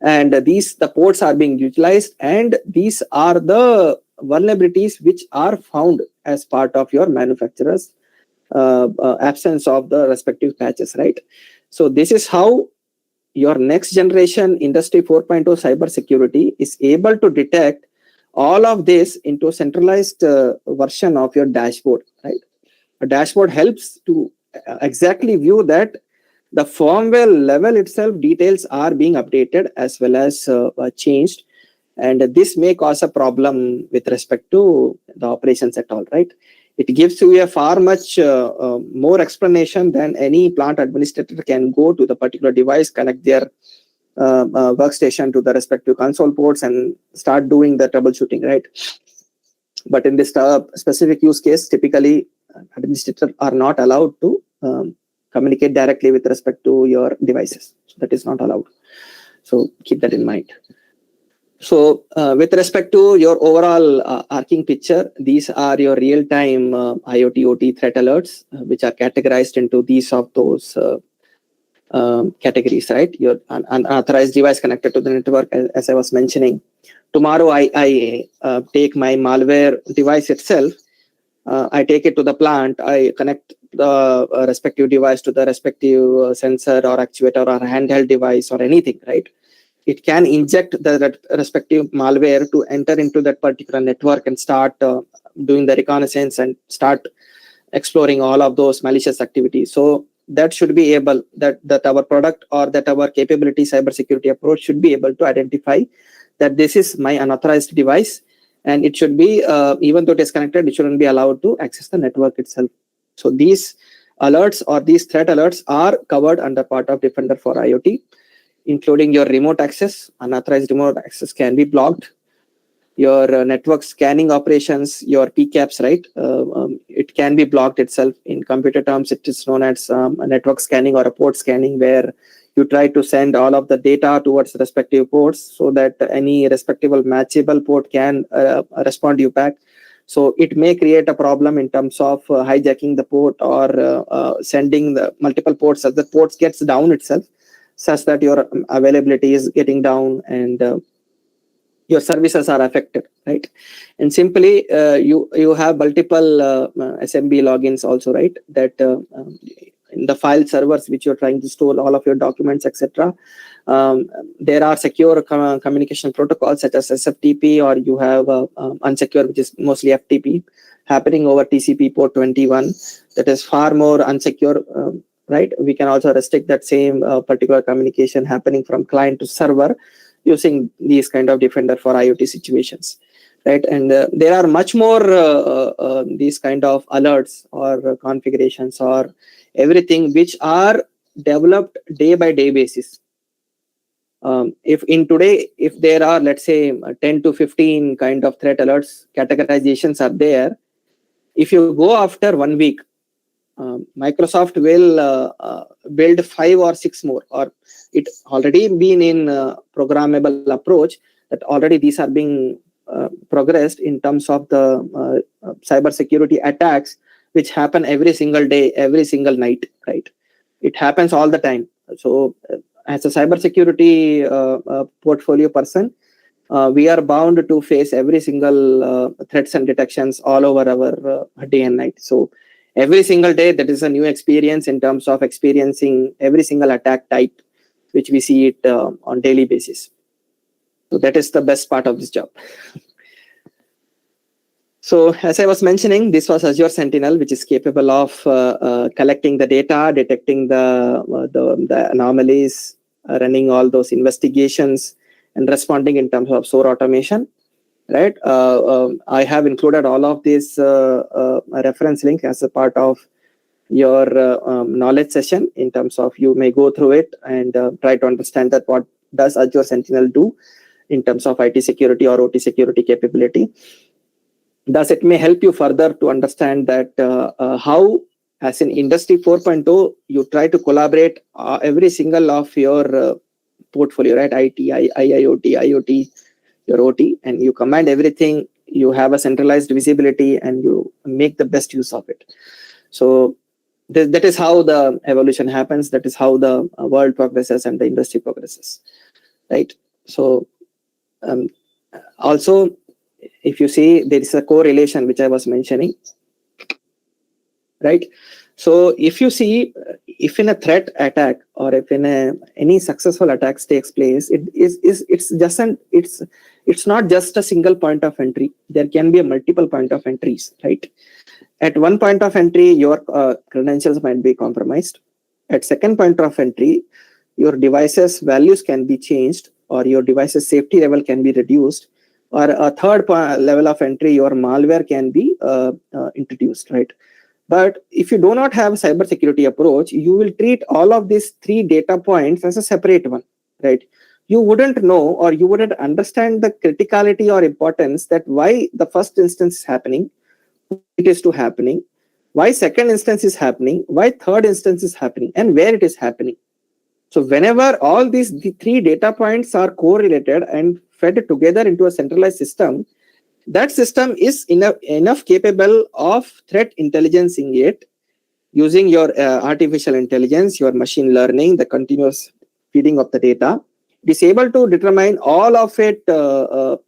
and the ports are being utilized, and these are the vulnerabilities which are found as part of your manufacturer's absence of the respective patches, right? So this is how your next generation Industry 4.0 cybersecurity is able to detect all of this into a centralized version of your dashboard, right? A dashboard helps to exactly view that the firmware level itself details are being updated as well as changed, and this may cause a problem with respect to the operations at all, right? It gives you a far much more explanation than any plant administrator can go to the particular device, connect their workstation to the respective console ports and start doing the troubleshooting, right? But in this specific use case, typically administrators are not allowed to communicate directly with respect to your devices. So that is not allowed. So keep that in mind. So with respect to your overall arcing picture, these are your real-time IoT OT threat alerts, which are categorized into these of those categories, right? Your unauthorized device connected to the network, as I was mentioning. Tomorrow I take my malware device itself, I take it to the plant, I connect the respective device to the respective sensor or actuator or handheld device or anything, right? It can inject the respective malware to enter into that particular network and start doing the reconnaissance and start exploring all of those malicious activities. So that should be able, that our product or that our capability cybersecurity approach should be able to identify that this is my unauthorized device, and it should be, even though it is connected, it shouldn't be allowed to access the network itself. So these alerts or these threat alerts are covered under part of Defender for IoT, including your remote access. Unauthorized remote access can be blocked. Your network scanning operations, your PCAPs, right? It can be blocked itself. In computer terms, it is known as a network scanning or a port scanning, where you try to send all of the data towards respective ports so that any respectable matchable port can respond you back. So it may create a problem in terms of hijacking the port or sending the multiple ports as the ports gets down itself, such that your availability is getting down and your services are affected, right? And simply you have multiple SMB logins also, right? That in the file servers which you're trying to store all of your documents, etc. There are secure communication protocols such as SFTP, or you have unsecure, which is mostly FTP, happening over TCP port 21. That is far more unsecure, right? We can also restrict that same particular communication happening from client to server using these kind of Defender for IoT situations, right? And there are much more these kind of alerts or configurations or everything which are developed day by day basis. If there are, let's say, 10 to 15 kind of threat alerts, categorizations are there. If you go after 1 week, Microsoft will build 5 or 6 more, or it already been in programmable approach that already these are being progressed in terms of the cyber security attacks which happen every single day, every single night, right? It happens all the time. So as a cyber security portfolio person, we are bound to face every single threats and detections all over our day and night. So every single day, that is a new experience in terms of experiencing every single attack type, which we see it on daily basis. So that is the best part of this job. So as I was mentioning, this was Azure Sentinel, which is capable of collecting the data, detecting the anomalies, running all those investigations, and responding in terms of SOAR automation. Right, I have included all of these reference link as a part of your knowledge session. In terms of, you may go through it and try to understand that what does Azure Sentinel do in terms of IT security or OT security capability. Thus, it may help you further to understand that how, as in Industry 4.0, you try to collaborate every single of your portfolio, right? IT, IIoT, IoT, your OT, and you combine everything. You have a centralized visibility and you make the best use of it. So that is how the evolution happens. That is how the world progresses and the industry progresses, right? So also, if you see, there is a correlation which I was mentioning, right? So if you see, if in a threat attack or if in any successful attacks takes place, it's not just a single point of entry. There can be a multiple point of entries, right? At one point of entry, your credentials might be compromised. At second point of entry, your device's values can be changed, or your device's safety level can be reduced, or a third level of entry, your malware can be introduced, right? But if you do not have a cybersecurity approach, you will treat all of these 3 data points as a separate one, right? You wouldn't know, or you wouldn't understand the criticality or importance that why the first instance is happening, it is to happening, why second instance is happening, why third instance is happening, and where it is happening. So whenever all the 3 data points are correlated and fed together into a centralized system, that system is enough capable of threat intelligencing it, using your artificial intelligence, your machine learning, the continuous feeding of the data. It is able to determine all of it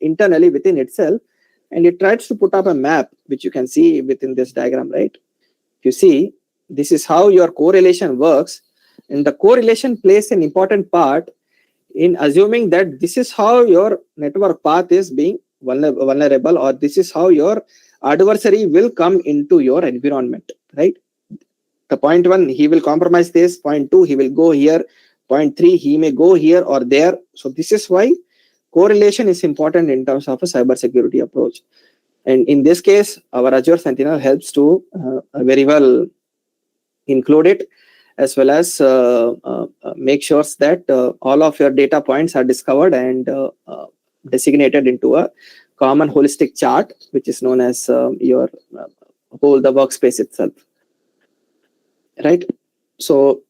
internally within itself, and it tries to put up a map, which you can see within this diagram, right? You see, this is how your correlation works, and the correlation plays an important part in assuming that this is how your network path is being vulnerable, or this is how your adversary will come into your environment, right? The point 1, he will compromise this. Point 2, he will go here. Point 3, he may go here or there. So this is why correlation is important in terms of a cybersecurity approach. And in this case, our Azure Sentinel helps to very well include it, as well as make sure that all of your data points are discovered and designated into a common holistic chart, which is known as your whole the workspace itself, right? So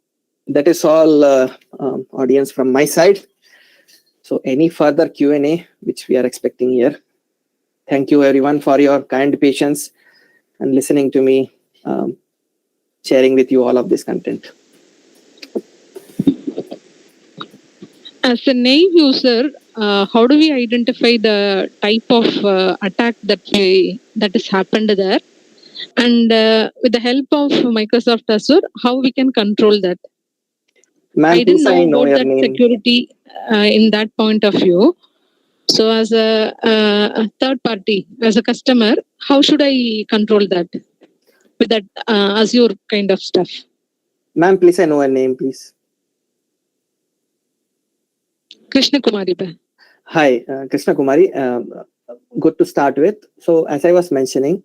that is all, audience, from my side. So any further Q&A which we are expecting here? Thank you everyone for your kind patience and listening to me sharing with you all of this content. As a naive user, how do we identify the type of attack that has happened there? And with the help of Microsoft Azure, how we can control that? I didn't know about that security in that point of view. So as a third party, as a customer, how should I control that with that Azure kind of stuff? Ma'am, please, I know your name, please. Krishna Kumari. Hi, Krishna Kumari. Good to start with. So as I was mentioning,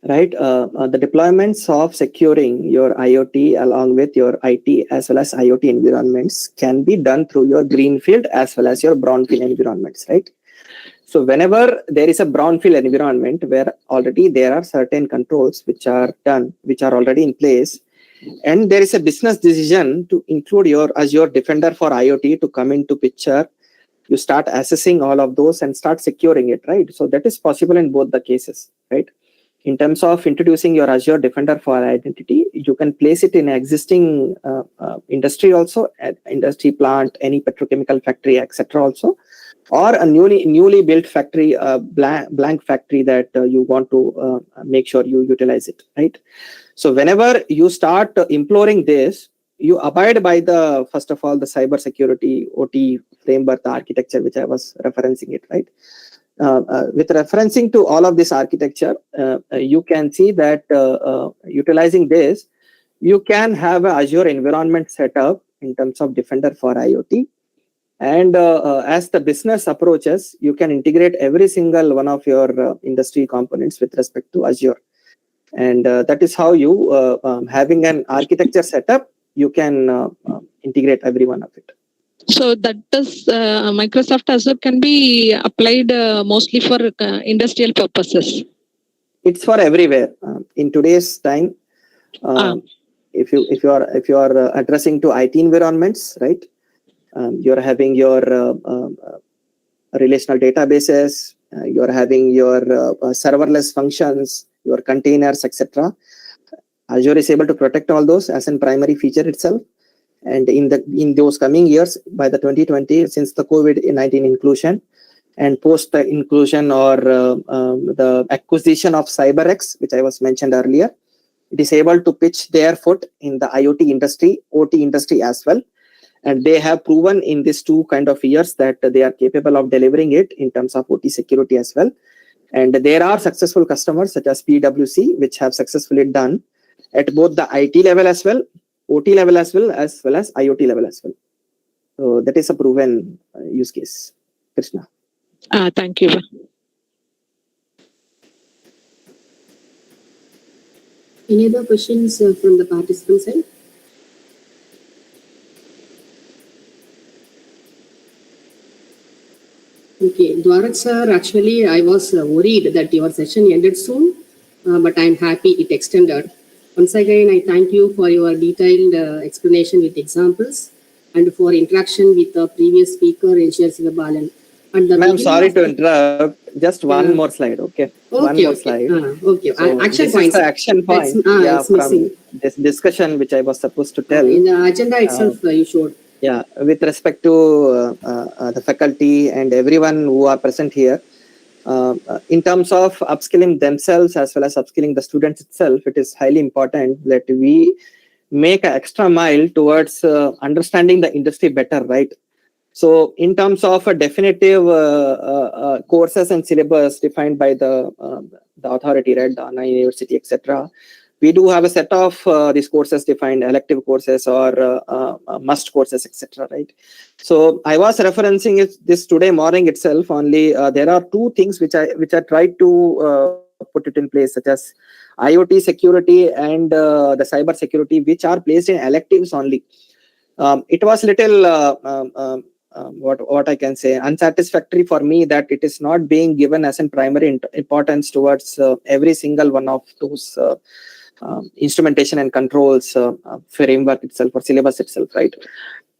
right, the deployments of securing your IoT along with your IT as well as IoT environments can be done through your greenfield as well as your brownfield environments, right? So whenever there is a brownfield environment where already there are certain controls which are done, which are already in place, and there is a business decision to include your Azure Defender for IoT to come into picture, you start assessing all of those and start securing it, right? So that is possible in both the cases, right? In terms of introducing your Azure Defender for Identity, you can place it in existing industry also, industry plant, any petrochemical factory, etc. also, or a newly built factory, blank factory that you want to make sure you utilize it, right? So whenever you start imploring this, you abide by the, first of all, the cybersecurity OT framework, the architecture, which I was referencing it, right? With referencing to all of this architecture, you can see that utilizing this, you can have an Azure environment set up in terms of Defender for IoT. And as the business approaches, you can integrate every single one of your industry components with respect to Azure. And that is how you, having an architecture setup, you can integrate every one of it. So that is Microsoft Azure can be applied mostly for industrial purposes. It's for everywhere. In today's time, if you are addressing to IT environments, right? You're having your relational databases, you're having your serverless functions, your containers, etc. Azure is able to protect all those as a primary feature itself. And in those coming years, by the 2020, since the COVID-19 inclusion and post the inclusion or the acquisition of CyberX, which I was mentioned earlier, it is able to pitch their foot in the IoT industry, OT industry as well. And they have proven in these 2 kind of years that they are capable of delivering it in terms of OT security as well. And there are successful customers such as PwC, which have successfully done at both the IT level as well, OT level as well as IoT level as well. So that is a proven use case. Krishna. Thank you. Any other questions from the participants side? Okay, Dwarak sir, actually I was worried that your session ended soon, but I'm happy it extended. Once again, I thank you for your detailed explanation with examples and for interaction with the previous speaker, Engineer Sivabalan. Ma'am, sorry to interrupt. Just one more slide, okay? One more slide. Okay, So action this points. is the action point from this discussion which I was supposed to tell. In the agenda itself, you showed. Yeah, with respect to the faculty and everyone who are present here. in terms of upskilling themselves as well as upskilling the students itself, it is highly important that we make an extra mile towards understanding the industry better, right? So in terms of a definitive courses and syllabus defined by the authority, right, the Anna University, etc., we do have a set of these courses defined, elective courses or must courses, etc., right? So I was referencing this today morning itself. Only there are two things which I tried to put it in place, such as IoT security and the cyber security, which are placed in electives only. It was little what I can say unsatisfactory for me that it is not being given as in primary importance towards every single one of those instrumentation and controls framework itself or syllabus itself, right?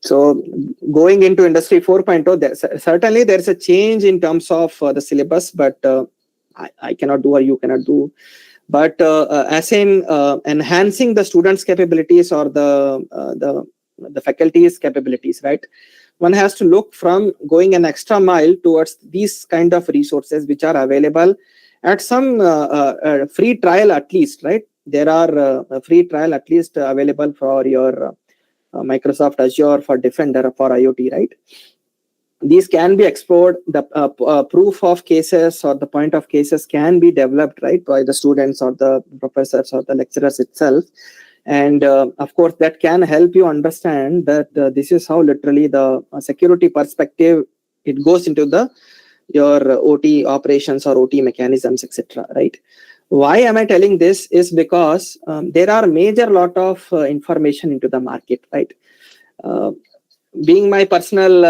So going into industry 4.0, certainly there's a change in terms of the syllabus, but I cannot do or you cannot do. But as in enhancing the students' capabilities or the faculty's capabilities, right? One has to look from going an extra mile towards these kind of resources which are available at some free trial at least, right? There are free trial at least available for your Microsoft Azure, for Defender, for IoT, right? These can be explored. The proof of cases or the point of cases can be developed, right, by the students or the professors or the lecturers itself. And of course, that can help you understand that this is how literally the security perspective, it goes into your OT operations or OT mechanisms, etc., right? Why am I telling this is because there are major lot of information into the market, right? Being my personal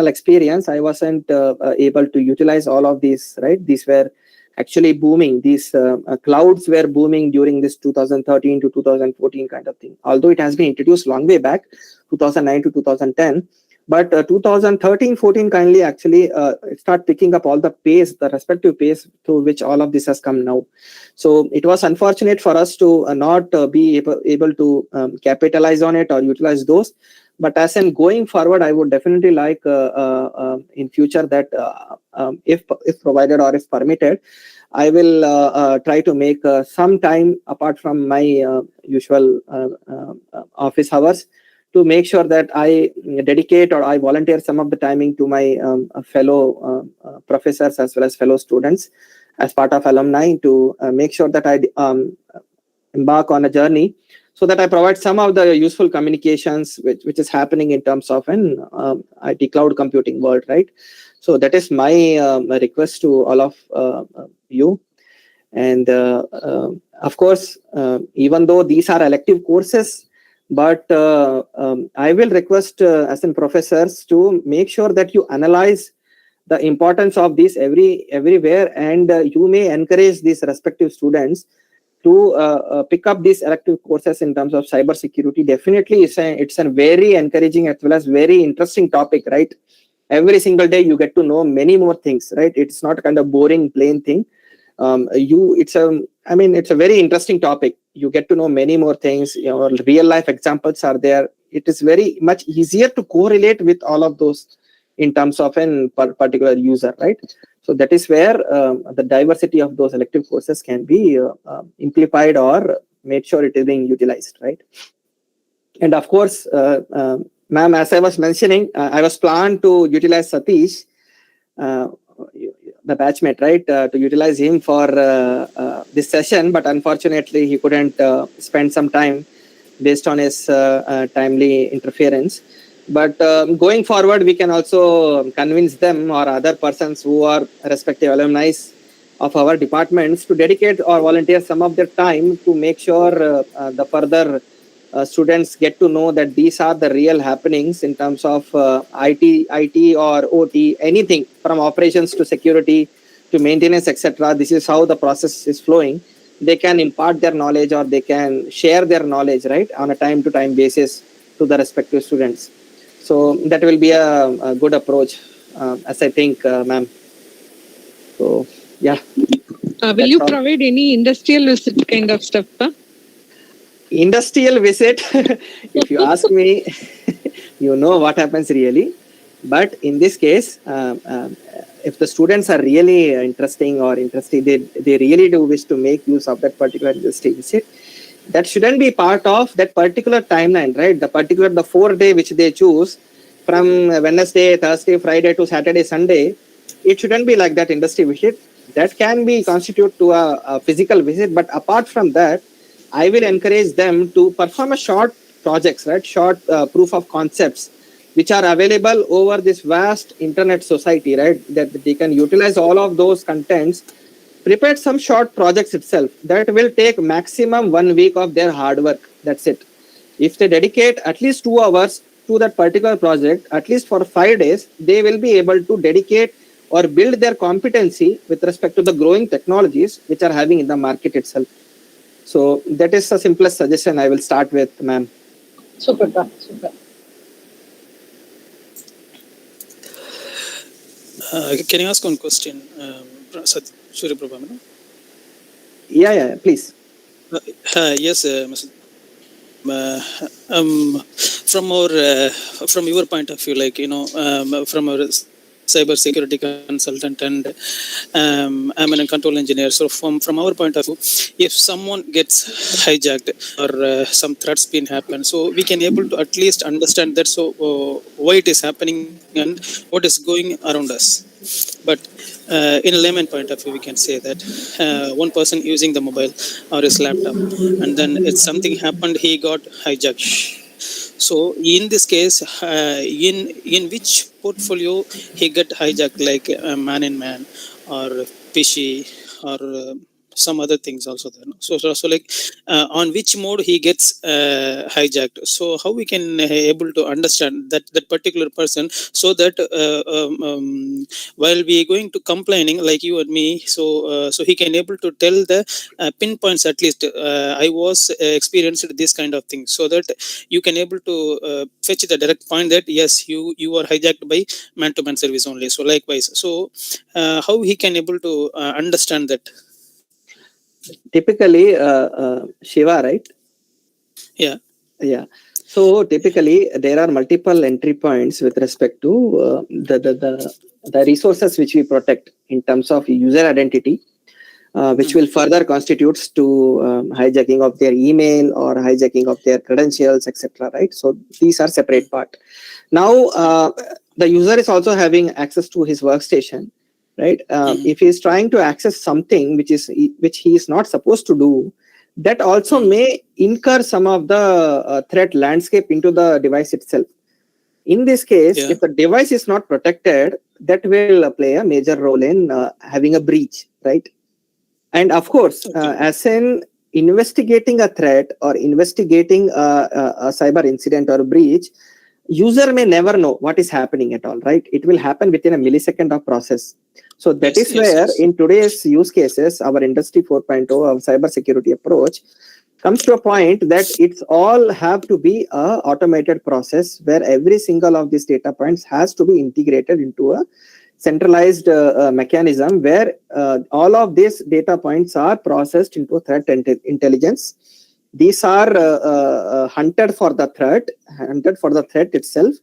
experience, I wasn't able to utilize all of these, right? These were actually booming. These clouds were booming during this 2013 to 2014 kind of thing. Although it has been introduced long way back, 2009 to 2010. But 2013-14 kindly actually start picking up all the pace, the respective pace through which all of this has come now. So it was unfortunate for us to not be able to capitalize on it or utilize those. But as in going forward, I would definitely like in future that if provided or if permitted, I will try to make some time apart from my usual office hours to make sure that I dedicate or I volunteer some of the timing to my fellow professors as well as fellow students as part of alumni to make sure that I embark on a journey so that I provide some of the useful communications which is happening in terms of an IT cloud computing world, right? So that is my request to all of you. And of course, even though these are elective courses, but I will request as in professors to make sure that you analyze the importance of this everywhere, and you may encourage these respective students to pick up these elective courses in terms of cyber security. Definitely, it's a very encouraging as well as very interesting topic, right? Every single day you get to know many more things, right? It's not a kind of boring plain thing. It's a very interesting topic. You get to know many more things. Real life examples are there. It is very much easier to correlate with all of those in terms of a particular user, right? So that is where the diversity of those elective courses can be amplified or made sure it is being utilized, right? And of course, ma'am, as I was mentioning, I was planned to utilize Satish, the batchmate, right, to utilize him for this session, but unfortunately he couldn't spend some time based on his timely interference. But going forward, we can also convince them or other persons who are respective alumni of our departments to dedicate or volunteer some of their time to make sure the further students get to know that these are the real happenings in terms of IT or OT, anything from operations to security to maintenance, etc. This is how the process is flowing. They can impart their knowledge or they can share their knowledge, right, on a time-to-time basis to the respective students. So that will be a good approach, as I think, ma'am. So, yeah. Will you provide any industrial visit kind of stuff? Industrial visit, if you ask me, you know what happens really. But in this case, if the students are really interesting or interested, they really do wish to make use of that particular industry visit, that shouldn't be part of that particular timeline, right? The 4-day which they choose from Wednesday, Thursday, Friday to Saturday, Sunday, it shouldn't be like that industry visit. That can be constitute to a physical visit, but apart from that, I will encourage them to perform a short projects, right? Short proof of concepts, which are available over this vast internet society, right? That they can utilize all of those contents, prepare some short projects itself. That will take maximum 1 week of their hard work. That's it. If they dedicate at least 2 hours to that particular project, at least for 5 days, they will be able to dedicate or build their competency with respect to the growing technologies which are having in the market itself. So that is the simplest suggestion I will start with, ma'am. Super, super. Can I ask one question, Surya Prabha? Yeah, please. Yes, Mr. From your point of view, like, from our cyber security consultant and I'm a control engineer. So from our point of view, if someone gets hijacked or some threats been happen, so we can able to at least understand that. So why it is happening and what is going around us. But in a layman point of view, we can say that one person using the mobile or his laptop, and then it's something happened, he got hijacked. So in this case, in which portfolio he got hijacked, like man in man or fishy or some other things also there. So like on which mode he gets hijacked. So how we can able to understand that particular person, so that while we going to complaining like you and me, so he can able to tell the pinpoints, at least I was experienced this kind of thing, so that you can able to fetch the direct point that yes, you are hijacked by man-to-man service only. So likewise, so how he can able to understand that? Typically, Shiva, right? Yeah. So typically, there are multiple entry points with respect to the resources which we protect in terms of user identity, which will further constitutes to hijacking of their email or hijacking of their credentials, etc. Right? So these are separate part. Now, the user is also having access to his workstation. Right? If he is trying to access something which he is not supposed to do, that also may incur some of the threat landscape into the device itself. In this case, if the device is not protected, that will play a major role in having a breach, right? And of course, as in investigating a threat or investigating a cyber incident or breach, user may never know what is happening at all, right? It will happen within a millisecond of process. So that is where in today's use cases, our industry 4.0 of cyber security approach comes to a point that it's all have to be a automated process where every single of these data points has to be integrated into a centralized mechanism where all of these data points are processed into threat intelligence. These are hunted for the threat itself,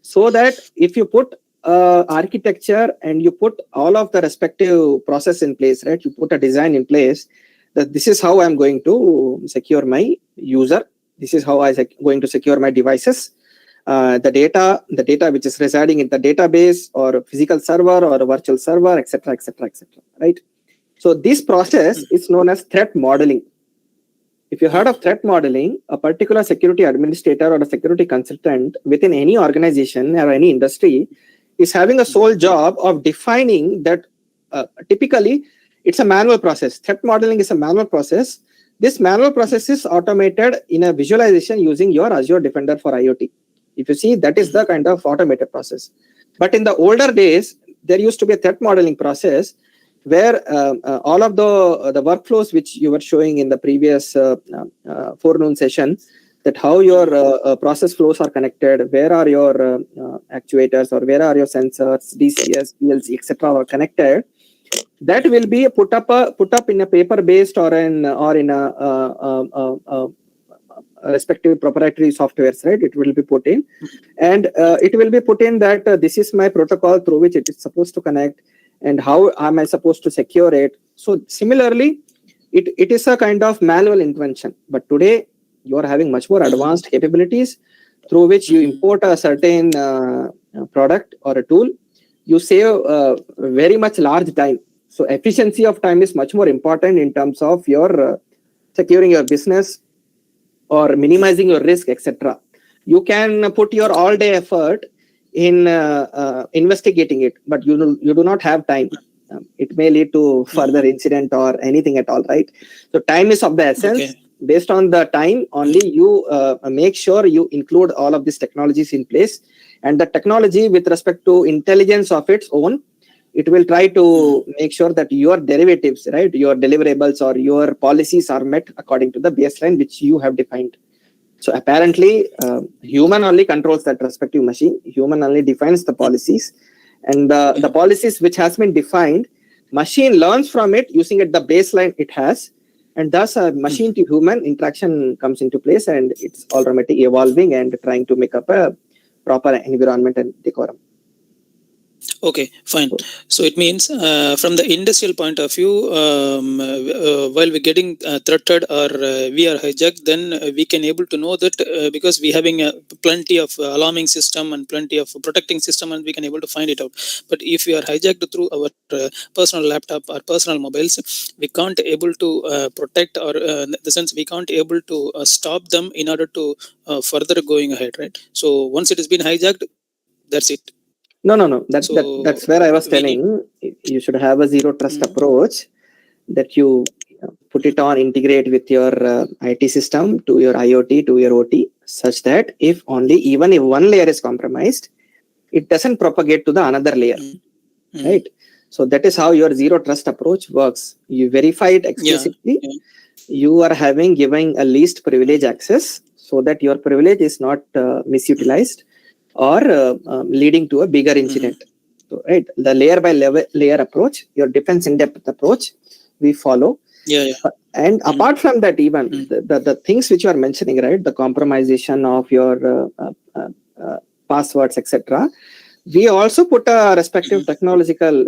so that if you put architecture and you put all of the respective process in place, right? You put a design in place that this is how I'm going to secure my user. This is how I'm going to secure my devices. The data which is residing in the database or physical server or a virtual server, etc., right? So this process is known as threat modeling. If you heard of threat modeling, a particular security administrator or a security consultant within any organization or any industry is having a sole job of defining that. Typically, it's a manual process. Threat modeling is a manual process. This manual process is automated in a visualization using your Azure Defender for IoT. If you see, that is the kind of automated process. But in the older days, there used to be a threat modeling process where all of the workflows which you were showing in the previous forenoon session, that how your process flows are connected, where are your actuators or where are your sensors, DCS, PLC, etc. are connected. That will be put up in a paper-based or in a respective proprietary softwares, right? It will be put in, and it will be put in that this is my protocol through which it is supposed to connect. and how am I supposed to secure it? So similarly, it is a kind of manual intervention. But today, you are having much more advanced capabilities through which you import a certain product or a tool. You save very much large time. So efficiency of time is much more important in terms of your securing your business or minimizing your risk, etc. You can put your all-day effort in investigating it, but you do not have time. It may lead to further incident or anything at all, right? So time is of the essence. Okay. Based on the time, only you make sure you include all of these technologies in place, and the technology with respect to intelligence of its own, it will try to make sure that your derivatives, right, your deliverables or your policies are met according to the baseline which you have defined. So apparently, human only controls that respective machine. Human only defines the policies, and the policies which has been defined, machine learns from it using it the baseline it has, and thus a machine to human interaction comes into place, and it's automatically evolving and trying to make up a proper environment and decorum. Okay, fine. So it means from the industrial point of view, while we're getting threatened or we are hijacked, then we can able to know that because we having plenty of alarming system and plenty of protecting system, and we can able to find it out. But if we are hijacked through our personal laptop or personal mobiles, we can't able to protect, or in the sense we can't able to stop them in order to further going ahead, right? So once it has been hijacked, that's it. No. That's where I was telling you should have a zero trust approach, that you put it on, integrate with your IT system to your IoT, to your OT, such that even if one layer is compromised, it doesn't propagate to the another layer, right? So that is how your zero trust approach works. You verify it explicitly. You are giving a least privilege access so that your privilege is not misutilized or leading to a bigger incident. So, right, the layer by layer approach, your defense in-depth approach, we follow. And apart from that, even the things which you are mentioning, right, the compromisation of your passwords, etc., we also put a respective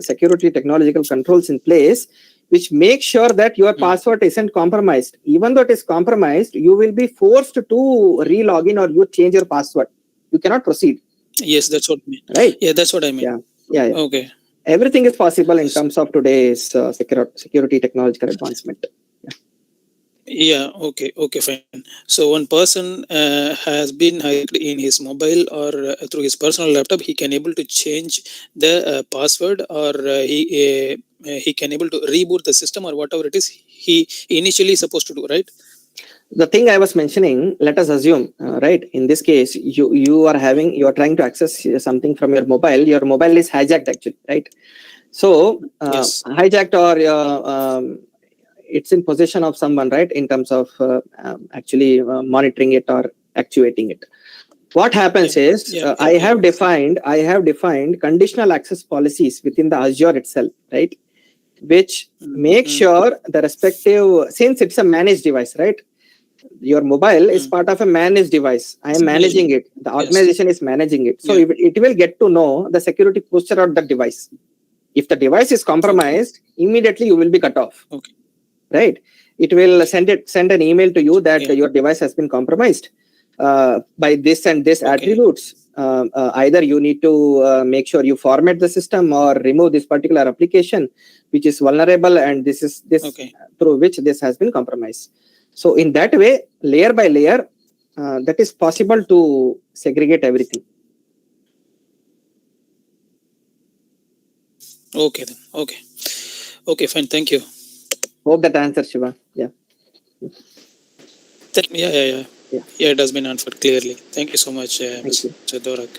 security technological controls in place, which make sure that your password isn't compromised. Even though it is compromised, you will be forced to re-log in or you change your password. You cannot proceed. Yes, that's what I mean. Right? Yeah, that's what I mean. Yeah. Okay. Everything is possible in terms of today's security technological advancement. Yeah, okay, fine. So one person has been hijacked in his mobile or through his personal laptop, he can able to change the password, or he can able to reboot the system or whatever it is he initially supposed to do, right? The thing I was mentioning, let us assume, right, in this case, you are trying to access something from your mobile. Your mobile is hijacked actually, right? So hijacked, or it's in possession of someone, right, in terms of actually monitoring it or actuating it. What happens is I have defined conditional access policies within the Azure itself, right, which make sure the respective, since it's a managed device, right, your mobile is part of a managed device. I am managing it. The organization is managing it. So it will get to know the security posture of the device. If the device is compromised, immediately you will be cut off. Okay. Right? It will send an email to you that your device has been compromised by this and this attributes. Either you need to make sure you format the system or remove this particular application which is vulnerable, and this through which this has been compromised. So in that way, layer by layer, that is possible to segregate everything. Okay then. Okay, fine. Thank you. Hope that answers, Shiva. Yeah. Yeah, it has been answered clearly. Thank you so much, Mr. Dorak.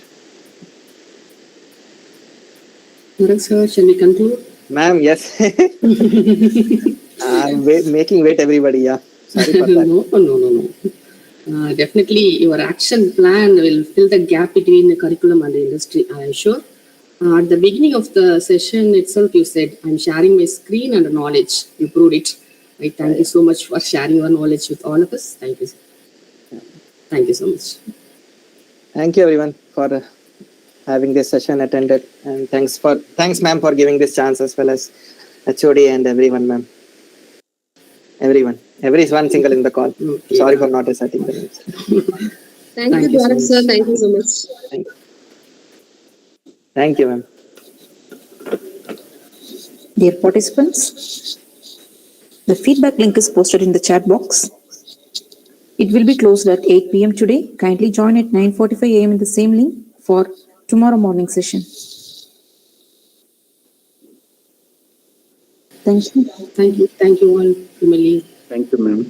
Dorak sir, shall we conclude? Ma'am, yes. I'm making wait everybody, yeah. Sorry for that. No. Definitely your action plan will fill the gap between the curriculum and the industry, I am sure. At the beginning of the session itself, you said, I'm sharing my screen and knowledge. You proved it. I thank you so much for sharing your knowledge with all of us. Thank you. Thank you so much. Thank you everyone for having this session attended, and thanks ma'am for giving this chance, as well as HOD and everyone, ma'am. Every one single in the call. Okay. Sorry for not reciting the names. Thank you, Dwarak sir. Thank you so much. Thank you, ma'am. Dear participants, the feedback link is posted in the chat box. It will be closed at 8 p.m. today. Kindly join at 9:45 a.m. in the same link for tomorrow morning session. Thank you. Thank you all, Emily. Thank you, ma'am.